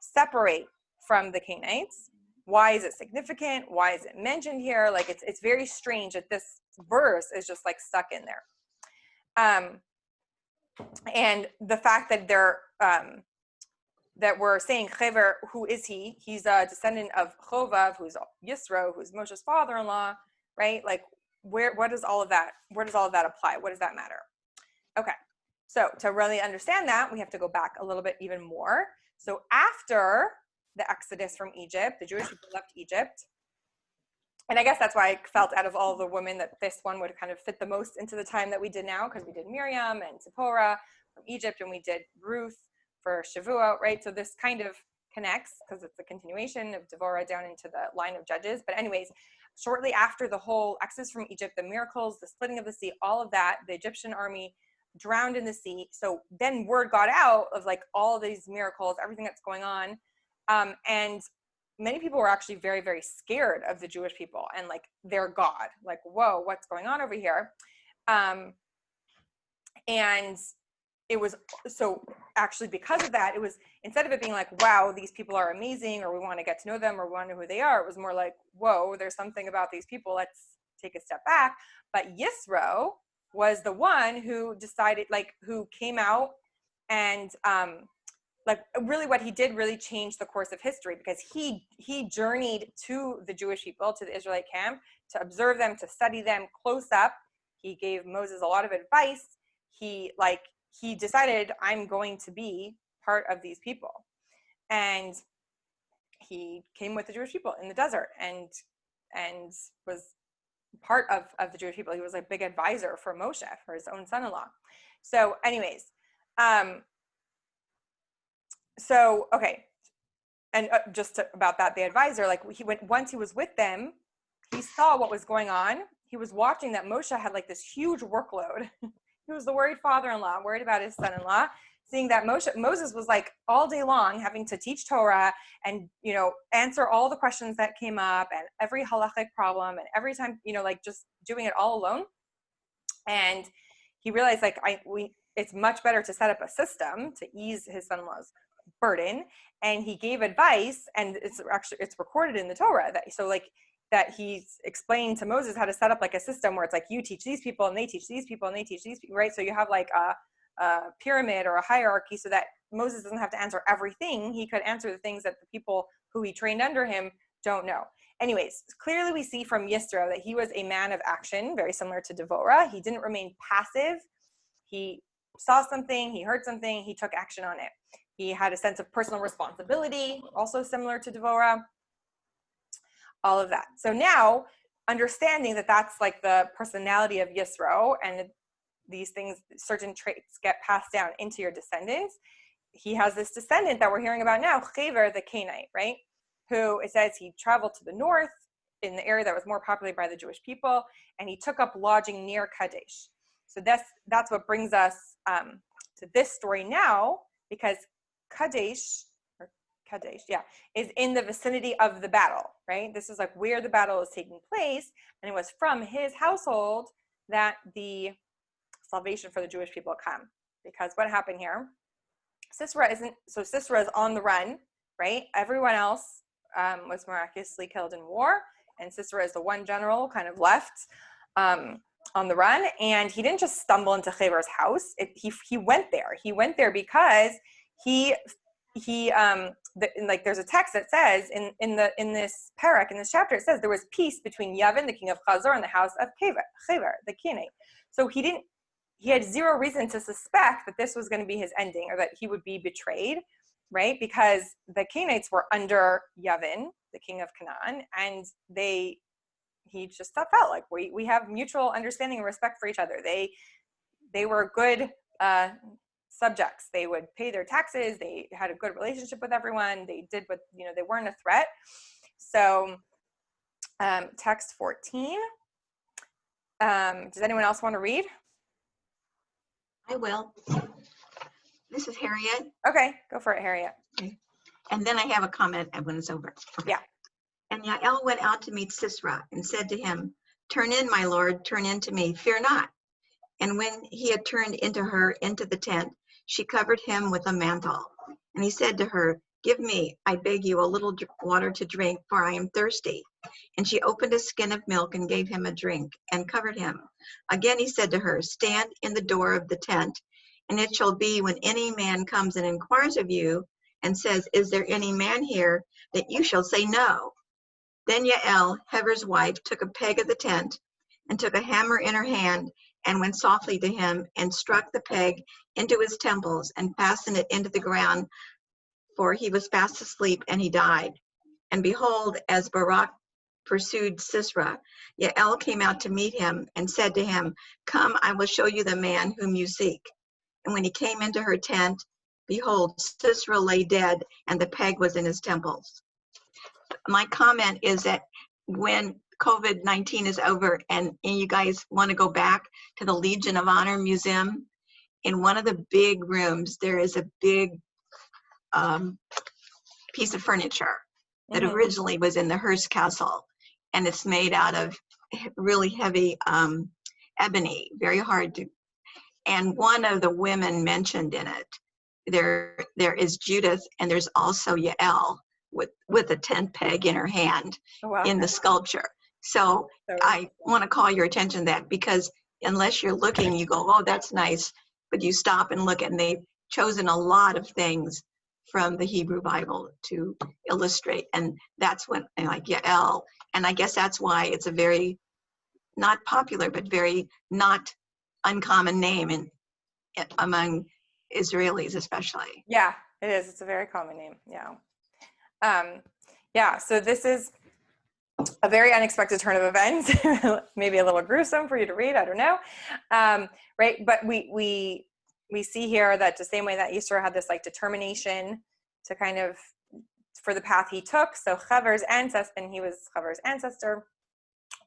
separate from the Canaanites? Why is it significant? Why is it mentioned here? Like, it's very strange that this verse is just like stuck in there. And the fact that that we're saying Chever, who is he? He's a descendant of Chovav, who's Yisro, who's Moshe's father-in-law, right? Like, where does all of that apply? What does that matter? Okay, so to really understand that, we have to go back a little bit even more. So after the Exodus from Egypt, the Jewish people left Egypt. And I guess that's why I felt out of all the women that this one would kind of fit the most into the time that we did now, because we did Miriam and Devorah from Egypt, and we did Ruth for Shavuot, right? So this kind of connects because it's a continuation of Devorah down into the line of Judges. But anyways, shortly after the whole Exodus from Egypt, the miracles, the splitting of the sea, all of that, the Egyptian army drowned in the sea. So then word got out of like all these miracles, everything that's going on. And many people were actually very, very scared of the Jewish people and like their God, like, whoa, what's going on over here? And it was, so actually because of that, it was, instead of it being like, wow, these people are amazing, or we want to get to know them, or we want to know who they are, it was more like, whoa, there's something about these people, let's take a step back. But Yisro was the one who decided, like, who came out and like really what he did really changed the course of history, because he journeyed to the Jewish people, to the Israelite camp, to observe them, to study them close up. He gave Moses a lot of advice. He decided, I'm going to be part of these people. And he came with the Jewish people in the desert and was part of the Jewish people. He was a big advisor for Moshe, for his own son-in-law. So anyways, so, okay. And about that, the advisor, like once he was with them, he saw what was going on. He was watching that Moshe had like this huge workload. He was the worried father-in-law, worried about his son-in-law, seeing that Moses was like all day long having to teach Torah and, answer all the questions that came up and every halachic problem, and every time, like just doing it all alone. And he realized like it's much better to set up a system to ease his son-in-law's burden. And he gave advice, and it's recorded in the Torah that he explained to Moses how to set up like a system where it's like, you teach these people and they teach these people and they teach these people, right? So you have like a pyramid or a hierarchy, so that Moses doesn't have to answer everything. He could answer the things that the people who he trained under him don't know. Anyways, clearly we see from Yisro that he was a man of action, very similar to Devorah. He didn't remain passive. He saw something, he heard something, he took action on it. He had a sense of personal responsibility, also similar to Devorah, all of that. So now, understanding that that's like the personality of Yisro, and these things, certain traits get passed down into your descendants. He has this descendant that we're hearing about now, Chever the Canaanite, right? Who, it says, he traveled to the north in the area that was more populated by the Jewish people, and he took up lodging near Kadesh. So that's what brings us to this story now, because Kadesh, is in the vicinity of the battle, right? This is like where the battle is taking place, and it was from his household that the salvation for the Jewish people come. Because what happened here? Sisera is on the run, right? Everyone else was miraculously killed in war, and Sisera is the one general kind of left on the run. And he didn't just stumble into Chever's house. He went there. He went there because there's a text that says in this parak, in this chapter, it says there was peace between Yavin, the king of Chazor, and the house of Chever, the Canaanite. So he had zero reason to suspect that this was going to be his ending, or that he would be betrayed, right? Because the Canaanites were under Yavin, the king of Canaan, and he just felt like we have mutual understanding and respect for each other. They were good subjects. They would pay their taxes. They had a good relationship with everyone. They did what, they weren't a threat. So text 14. Does anyone else want to read? I will. This is Harriet. Okay, go for it, Harriet. Okay. And then I have a comment when it's over. Okay. Yeah. And Yael went out to meet Sisera and said to him, "Turn in, my lord, turn in to me, fear not." And when he had turned into her into the tent, she covered him with a mantle. And he said to her, "Give me, I beg you, a little water to drink, for I am thirsty." And she opened a skin of milk and gave him a drink and covered him. Again he said to her, "Stand in the door of the tent, and it shall be when any man comes and inquires of you and says, 'Is there any man here?' that you shall say no." Then Yael, Heber's wife, took a peg of the tent and took a hammer in her hand and went softly to him and struck the peg into his temples and fastened it into the ground, for he was fast asleep and he died. And behold, as Barak pursued Sisera, Yael came out to meet him and said to him, "Come, I will show you the man whom you seek." And when he came into her tent, behold, Sisera lay dead and the peg was in his temples. My comment is that when COVID-19 is over and you guys want to go back to the Legion of Honor Museum, in one of the big rooms, there is a big piece of furniture that originally was in the Hearst Castle. And it's made out of really heavy ebony, very hard to, and one of the women mentioned in it, there is Judith and there's also Yael with a tent peg in her hand in the sculpture. So I want to call your attention to that, because unless you're looking, you go, "Oh, that's nice," but you stop and look, and they've chosen a lot of things from the Hebrew Bible to illustrate, and that's when, like Yael, and I guess that's why it's a very not popular but very not uncommon name among Israelis especially. Yeah, it is. It's a very common name. Yeah. Yeah, so this is a very unexpected turn of events, maybe a little gruesome for you to read, I don't know. Right, but we see here that the same way that Yisro had this like determination to kind of, for the path he took, so Chaver's ancestor, and he was Chaver's ancestor,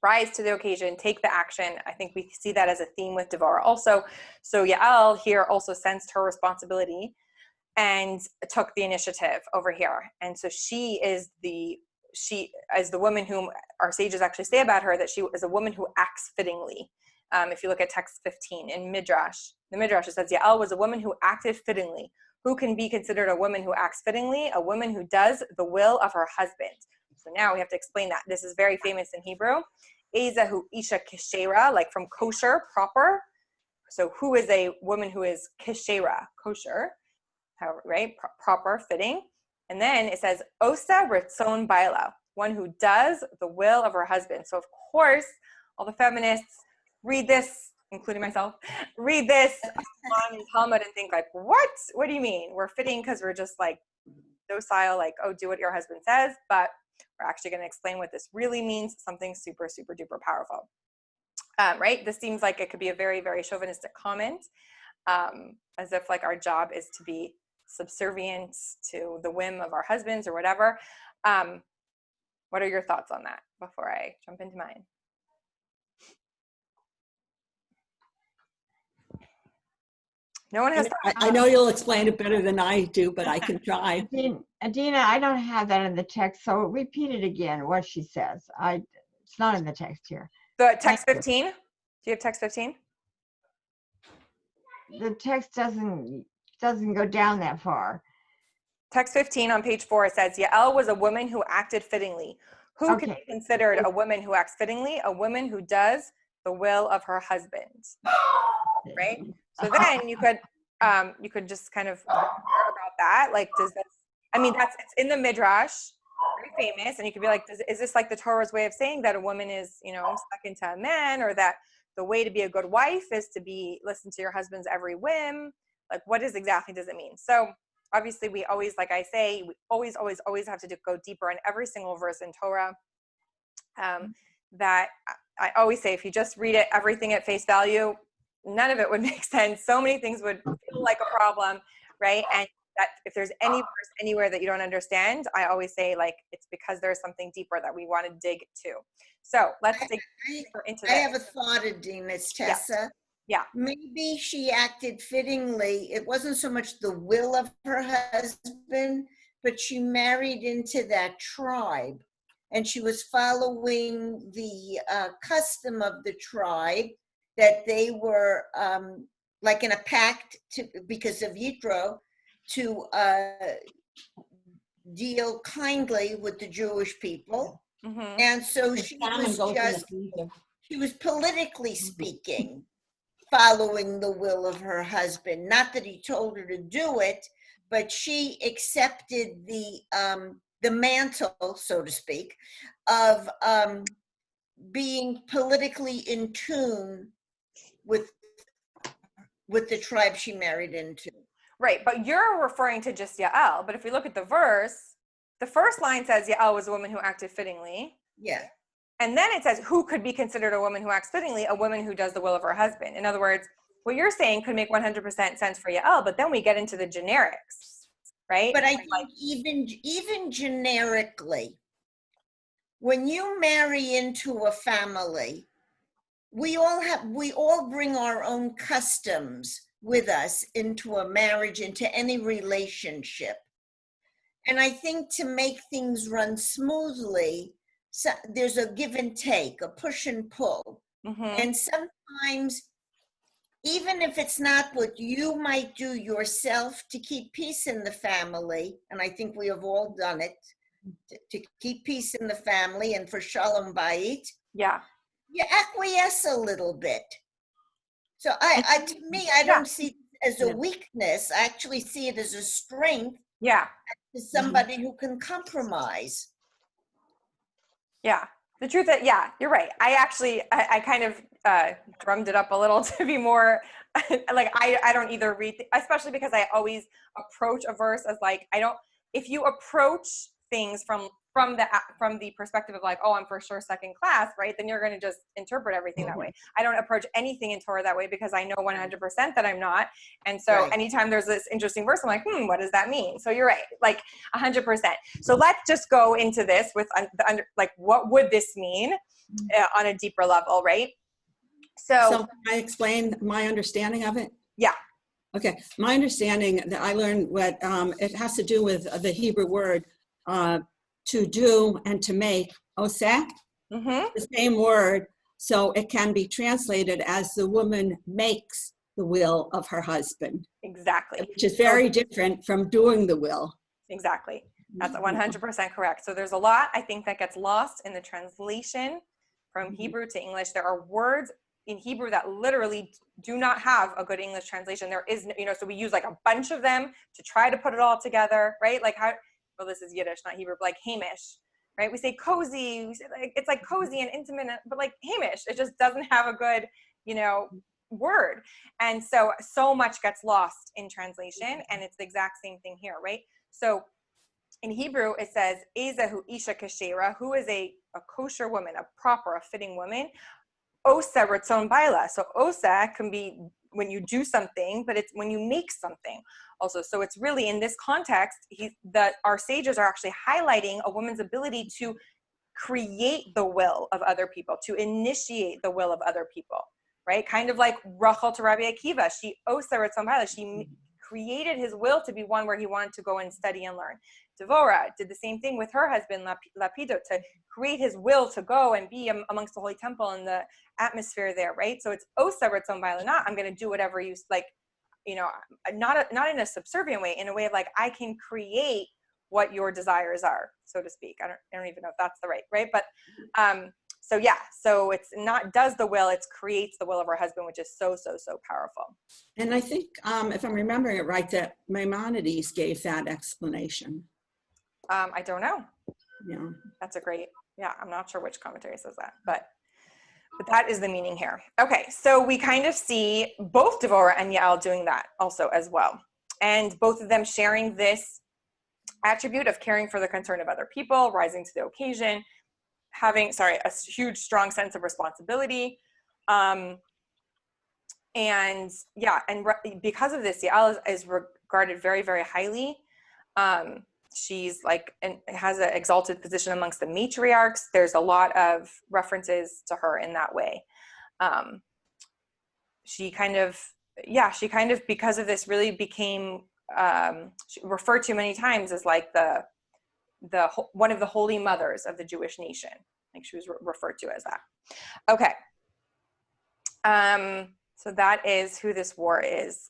rise to the occasion, take the action. I think we see that as a theme with Devorah also. So Yael here also sensed her responsibility and took the initiative over here. And so she is the woman whom our sages actually say about her, that she is a woman who acts fittingly. If you look at text 15 in Midrash, the Midrash, it says Yael was a woman who acted fittingly. Who can be considered a woman who acts fittingly? A woman who does the will of her husband. So now we have to explain that. This is very famous in Hebrew. Ezahu isha keshera, like from kosher, proper. So who is a woman who is keshera, kosher, right? Proper, fitting. And then it says osa ritzon baila, one who does the will of her husband. So of course, all the feminists read this, including myself, read this on Talmud and think like, what do you mean? We're fitting because we're just like docile, like, oh, do what your husband says. But we're actually going to explain what this really means, something super, super duper powerful. Right? This seems like it could be a very, very chauvinistic comment, as if like our job is to be subservient to the whim of our husbands or whatever. What are your thoughts on that before I jump into mine? No one has. I know you'll explain it better than I do, but I can try. Adina, I don't have that in the text, so repeat it again, what she says. It's not in the text here. The text 15? Do you have text 15? The text doesn't go down that far. Text 15 on page 4, it says, Yael was a woman who acted fittingly. Who can be considered a woman who acts fittingly? A woman who does the will of her husband. Right? So then you could just kind of wonder about that. Like, does this, I mean, it's in the Midrash, very famous, and you could be like, is this like the Torah's way of saying that a woman is, second to a man, or that the way to be a good wife is to listen to your husband's every whim? Like, what exactly does it mean? So obviously we always, like I say, we always have to go deeper in every single verse in Torah. That I always say, if you just read it, everything at face value, none of it would make sense. So many things would feel like a problem, right? And that if there's any verse anywhere that you don't understand, I always say like it's because there's something deeper that we want to dig to. So let's dig deeper into I this. have a thought, Adina, Tessa. Yeah. Maybe she acted fittingly. It wasn't so much the will of her husband, but she married into that tribe. And she was following the custom of the tribe, that they were like in a pact because of Yitro, to deal kindly with the Jewish people. Mm-hmm. And so she was politically speaking, following the will of her husband. Not that he told her to do it, but she accepted the mantle, so to speak, of being politically in tune with the tribe she married into. Right, but you're referring to just Yael. But if we look at the verse, the first line says Yael was a woman who acted fittingly. Yeah. And then it says, who could be considered a woman who acts fittingly? A woman who does the will of her husband. In other words, what you're saying could make 100% sense for Yael, but then we get into the generics, right? But I think even generically, when you marry into a family, we all bring our own customs with us into a marriage, into any relationship. And I think to make things run smoothly, so there's a give and take, a push and pull. Mm-hmm. And sometimes, even if it's not what you might do yourself to keep peace in the family, and I think we have all done it, to keep peace in the family and for Shalom Bayit, you acquiesce a little bit. So to me, I don't see it as a weakness. I actually see it as a strength. Yeah. To somebody who can compromise. Yeah. The truth that, you're right. I kind of drummed it up a little to be more like, I don't either read, especially because I always approach a verse as like, if you approach things from the perspective of like, oh, I'm for sure second class, right? Then you're going to just interpret everything that way. I don't approach anything in Torah that way because I know 100% that I'm not. And so anytime there's this interesting verse, I'm like, what does that mean? So you're right, like 100%. So let's just go into this with like, what would this mean on a deeper level, right? So can I explain my understanding of it? Yeah. Okay, my understanding that I learned what it has to do with the Hebrew word to do and to make, oseh, the same word, so it can be translated as the woman makes the will of her husband. Exactly. Which is very different from doing the will. Exactly. That's 100% correct. So there's a lot, I think, that gets lost in the translation from Hebrew to English. There are words in Hebrew that literally do not have a good English translation. There is, so we use like a bunch of them to try to put it all together, right? Like well, this is Yiddish, not Hebrew, but like Hamish, right? We say cozy, we say like, it's like cozy and intimate, but like Hamish, it just doesn't have a good, word. And so much gets lost in translation, and it's the exact same thing here, right? So in Hebrew, it says, Ezehu Isha Kashera, who is a kosher woman, a proper, a fitting woman. Osa Ratzon Baila. So osa can be when you do something, but it's when you make something also. So it's really in this context, our sages are actually highlighting a woman's ability to create the will of other people, to initiate the will of other people, right? Kind of like Rachel to Rabbi Akiva. She osa Ratzon Baila. She created his will to be one where he wanted to go and study and learn. Devorah did the same thing with her husband, Lapido, to create his will to go and be amongst the Holy Temple and the atmosphere there, right? So it's Osa Ratzon Baila, not I'm going to do whatever you like, not in a subservient way, in a way of like, I can create what your desires are, so to speak. I don't even know if that's the right? But so it's not does the will, it creates the will of her husband, which is so powerful. And I think, if I'm remembering it right, that Maimonides gave that explanation. I don't know. Yeah. That's a great, I'm not sure which commentary says that, but that is the meaning here. Okay, so we kind of see both Devorah and Yael doing that also as well. And both of them sharing this attribute of caring for the concern of other people, rising to the occasion, having, a huge, strong sense of responsibility. And yeah, and because of this, Yael is regarded very, very highly. She's like, and has an exalted position amongst the matriarchs. There's a lot of references to her in that way. She kind of, because of this, really became referred to many times as like the one of the holy mothers of the Jewish nation. Like she was referred to as that. Okay. So that is who this war is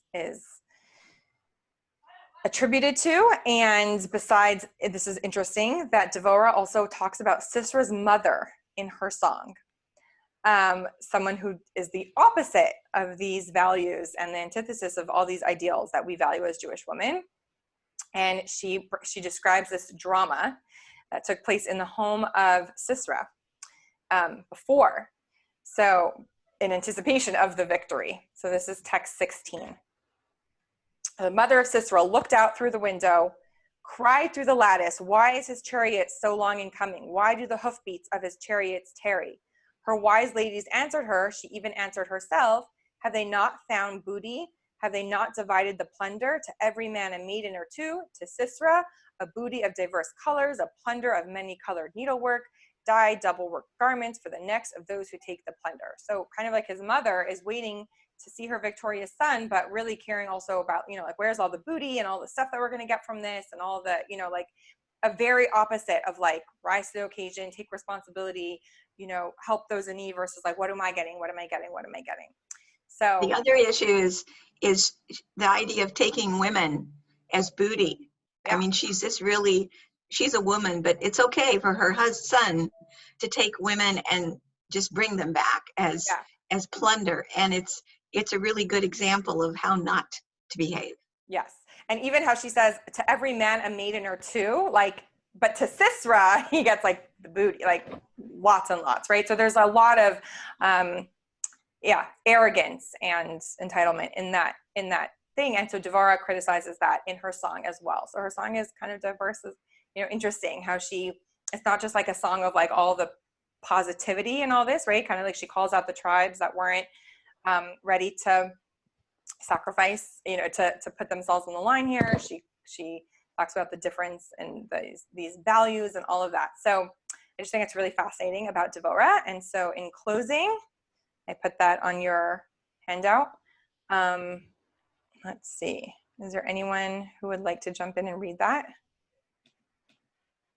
attributed to. And besides, this is interesting that Devorah also talks about Sisera's mother in her song. Someone who is the opposite of these values and the antithesis of all these ideals that we value as Jewish women. And she describes this drama that took place in the home of Sisera before, so in anticipation of the victory. So this is text 16. The mother of Sisera looked out through the window, cried through the lattice, "Why is his chariot so long in coming? Why do the hoofbeats of his chariots tarry?" Her wise ladies answered her, she even answered herself, "Have they not found booty? Have they not divided the plunder? To every man a maiden or two, to Sisera a booty of diverse colors, a plunder of many colored needlework, dyed double work garments for the necks of those who take the plunder." So kind of like his mother is waiting to see her victorious son, but really caring also about, like, where's all the booty and all the stuff that we're going to get from this, and all the, like a very opposite of like rise to the occasion, take responsibility, help those in need, versus like, what am I getting? What am I getting? What am I getting? So the other issue is the idea of taking women as booty. Yeah. I mean, she's a woman, but it's okay for her son to take women and just bring them back as plunder. And it's a really good example of how not to behave. Yes. And even how she says, to every man a maiden or two, like, but to Sisera, he gets like the booty, like lots and lots, right? So there's a lot of, arrogance and entitlement in that thing. And so Devorah criticizes that in her song as well. So her song is kind of diverse, interesting how it's not just like a song of like all the positivity and all this, right? Kind of like she calls out the tribes that weren't ready to sacrifice, to put themselves on the line here. She talks about the difference in these values and all of that. So I just think it's really fascinating about Devorah. And so in closing, I put that on your handout. Let's see. Is there anyone who would like to jump in and read that?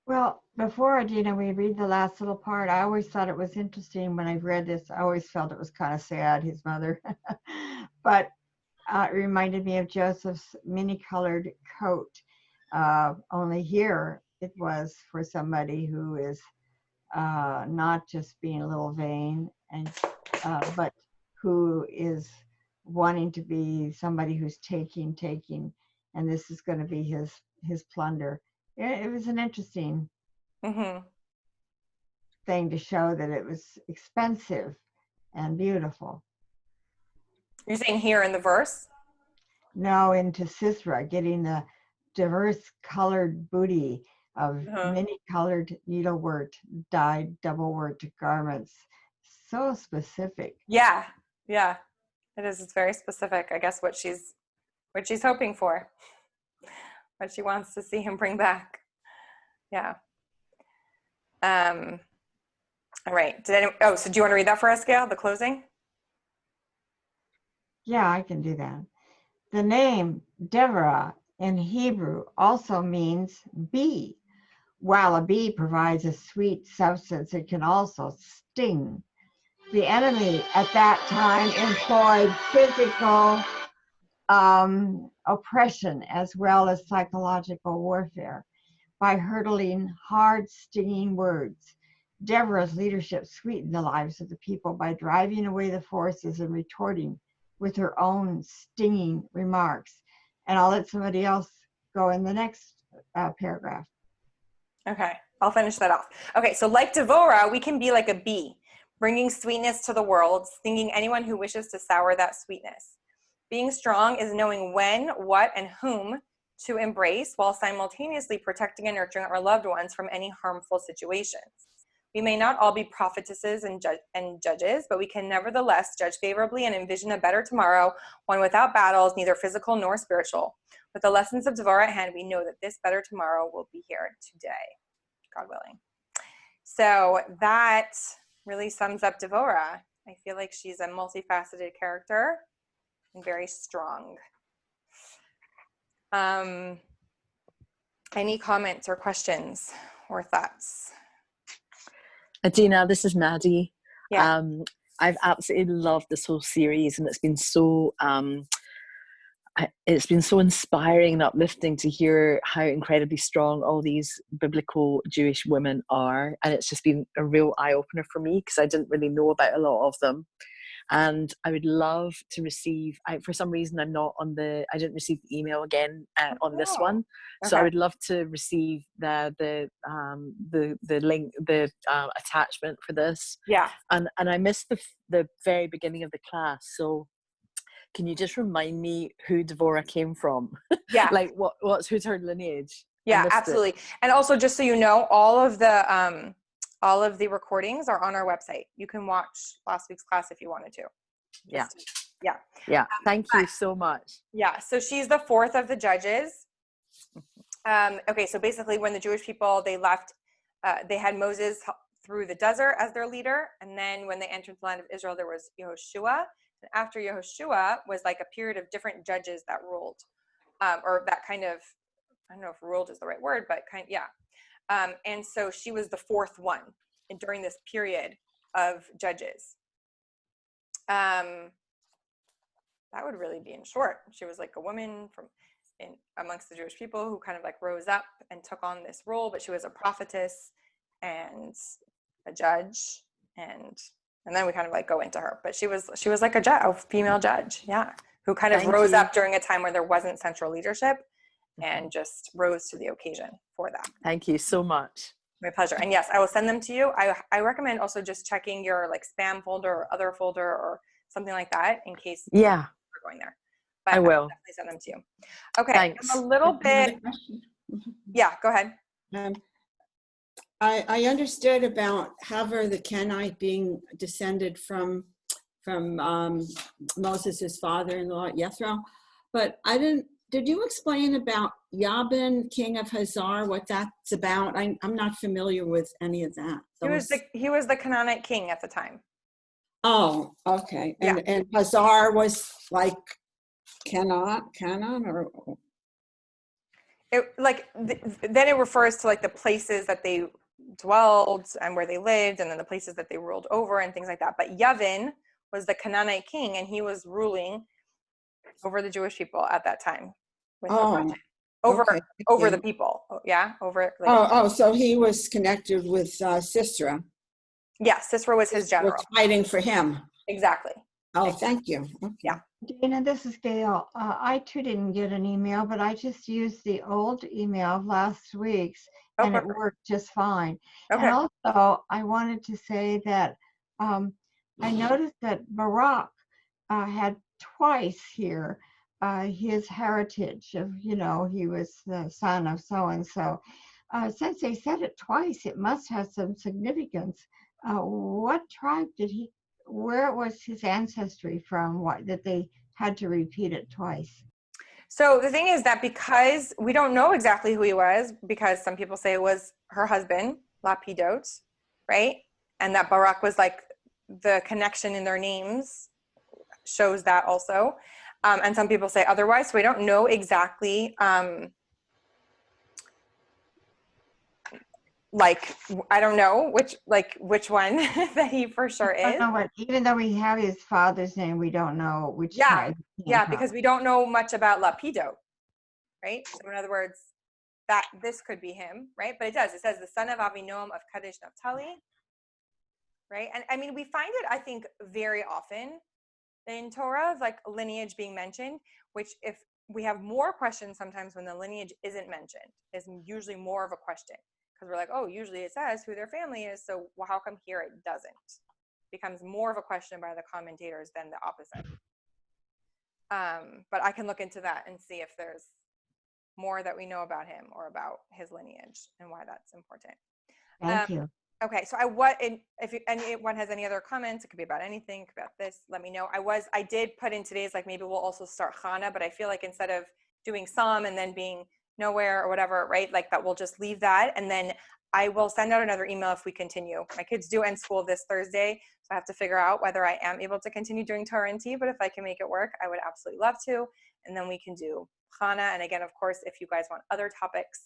Well, before Adina, we read the last little part. I always thought it was interesting when I read this. I always felt it was kind of sad, his mother. But it reminded me of Joseph's many-colored coat. Only here it was for somebody who is not just being a little vain, and but who is wanting to be somebody who's taking, and this is going to be his plunder. It was an interesting thing to show that it was expensive and beautiful. You're saying here in the verse? No, into Sisera, getting the diverse colored booty of many colored needlework, dyed double worked garments. So specific. Yeah. It is. It's very specific. I guess what she's hoping for, what she wants to see him bring back. Yeah. All right. So do you want to read that for us, Gail, the closing? Yeah, I can do that. The name Devorah in Hebrew also means bee. While a bee provides a sweet substance, it can also sting. The enemy at that time employed physical oppression as well as psychological warfare by hurling hard, stinging words. Deborah's leadership sweetened the lives of the people by driving away the forces and retorting with her own stinging remarks. And I'll let somebody else go in the next paragraph. Okay, I'll finish that off. Okay, so like Devorah, we can be like a bee, bringing sweetness to the world, stinging anyone who wishes to sour that sweetness. Being strong is knowing when, what, and whom to embrace while simultaneously protecting and nurturing our loved ones from any harmful situations. We may not all be prophetesses and judges, but we can nevertheless judge favorably and envision a better tomorrow, one without battles, neither physical nor spiritual. With the lessons of Devorah at hand, we know that this better tomorrow will be here today, God willing. So that really sums up Devorah. I feel like she's a multifaceted character and very strong. Any comments or questions or thoughts? Adina, this is Maddie. Yeah. I've absolutely loved this whole series, and it's been so inspiring and uplifting to hear how incredibly strong all these biblical Jewish women are. And it's just been a real eye-opener for me, because I didn't really know about a lot of them. And I would love to receive, for some reason I didn't receive the email again on this one. So I would love to receive the link, the attachment for this. Yeah. And I missed the very beginning of the class. So can you just remind me who Devorah came from? Yeah. Like who's her lineage? Yeah, absolutely. And also, just so you know, all of the recordings are on our website. You can watch last week's class if you wanted to. Yeah. Thank you so much. Yeah. So she's the fourth of the judges. Okay. So basically, when the Jewish people, they left, they had Moses through the desert as their leader. And then when they entered the land of Israel, there was Yehoshua. And after Yehoshua was like a period of different judges that ruled, or that kind of, I don't know if ruled is the right word, but and so she was the fourth one during this period of judges. That would really be in short. She was like a woman amongst the Jewish people who kind of like rose up and took on this role, but she was a prophetess and a judge, and then we kind of like go into her. But she was like a female judge, who kind of rose up during a time where there wasn't central leadership, and just rose to the occasion for that. Thank you so much. My pleasure. And yes, I will send them to you. I recommend also just checking your like spam folder or other folder or something like that in case you're going there. But I will definitely send them to you. Okay. Thanks. I'm a little bit. Yeah, go ahead. I understood about Havar the Kenite being descended from Moses' father-in-law, Jethro, but I didn't. Did you explain about Jabin, king of Hazar, what that's about? I'm not familiar with any of that. He was the Canaanite king at the time. Oh, okay. And Hazar was like Canaan or? Then it refers to like the places that they dwelled and where they lived, and then the places that they ruled over and things like that. But Yavin was the Canaanite king, and he was ruling over the Jewish people at that time. Over the people. So he was connected with Sisera. Yeah, Sisera was his general. Was fighting for him. Exactly. Oh, thank you. Okay. Yeah. Dana, this is Gail. I too didn't get an email, but I just used the old email of last week's, and it worked just fine. Okay. And also, I wanted to say that I noticed that Barak had twice here his heritage of, he was the son of so-and-so. Since they said it twice, it must have some significance. What tribe where was his ancestry from, that they had to repeat it twice? So the thing is that because we don't know exactly who he was, because some people say it was her husband, Lapidot, right? And that Barak was like the connection in their names shows that also. And some people say otherwise, so we don't know exactly, I don't know which one that he for sure is. Even though we have his father's name, we don't know which tribe. Yeah, because we don't know much about Lapidot, right? So in other words, that this could be him, right? But it does. It says the son of Avinoam of Kadesh Naphtali, right? And I mean, we find it, I think, very often in Torah of like lineage being mentioned, which if we have more questions sometimes when the lineage isn't mentioned, is usually more of a question, because we're like, oh, usually it says who their family is, so how come here it doesn't? It becomes more of a question by the commentators than the opposite. But I can look into that and see if there's more that we know about him or about his lineage and why that's important. Thank you. Okay, so if anyone has any other comments, it could be about anything, it could be about this, let me know. I did put in today's, like, maybe we'll also start Chana, but I feel like instead of doing some and then being nowhere or whatever, right, like that we'll just leave that, and then I will send out another email if we continue. My kids do end school this Thursday, so I have to figure out whether I am able to continue doing Torah and Tea, but if I can make it work, I would absolutely love to, and then we can do Chana. And again, of course, if you guys want other topics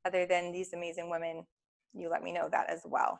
other than these amazing women, you let me know that as well.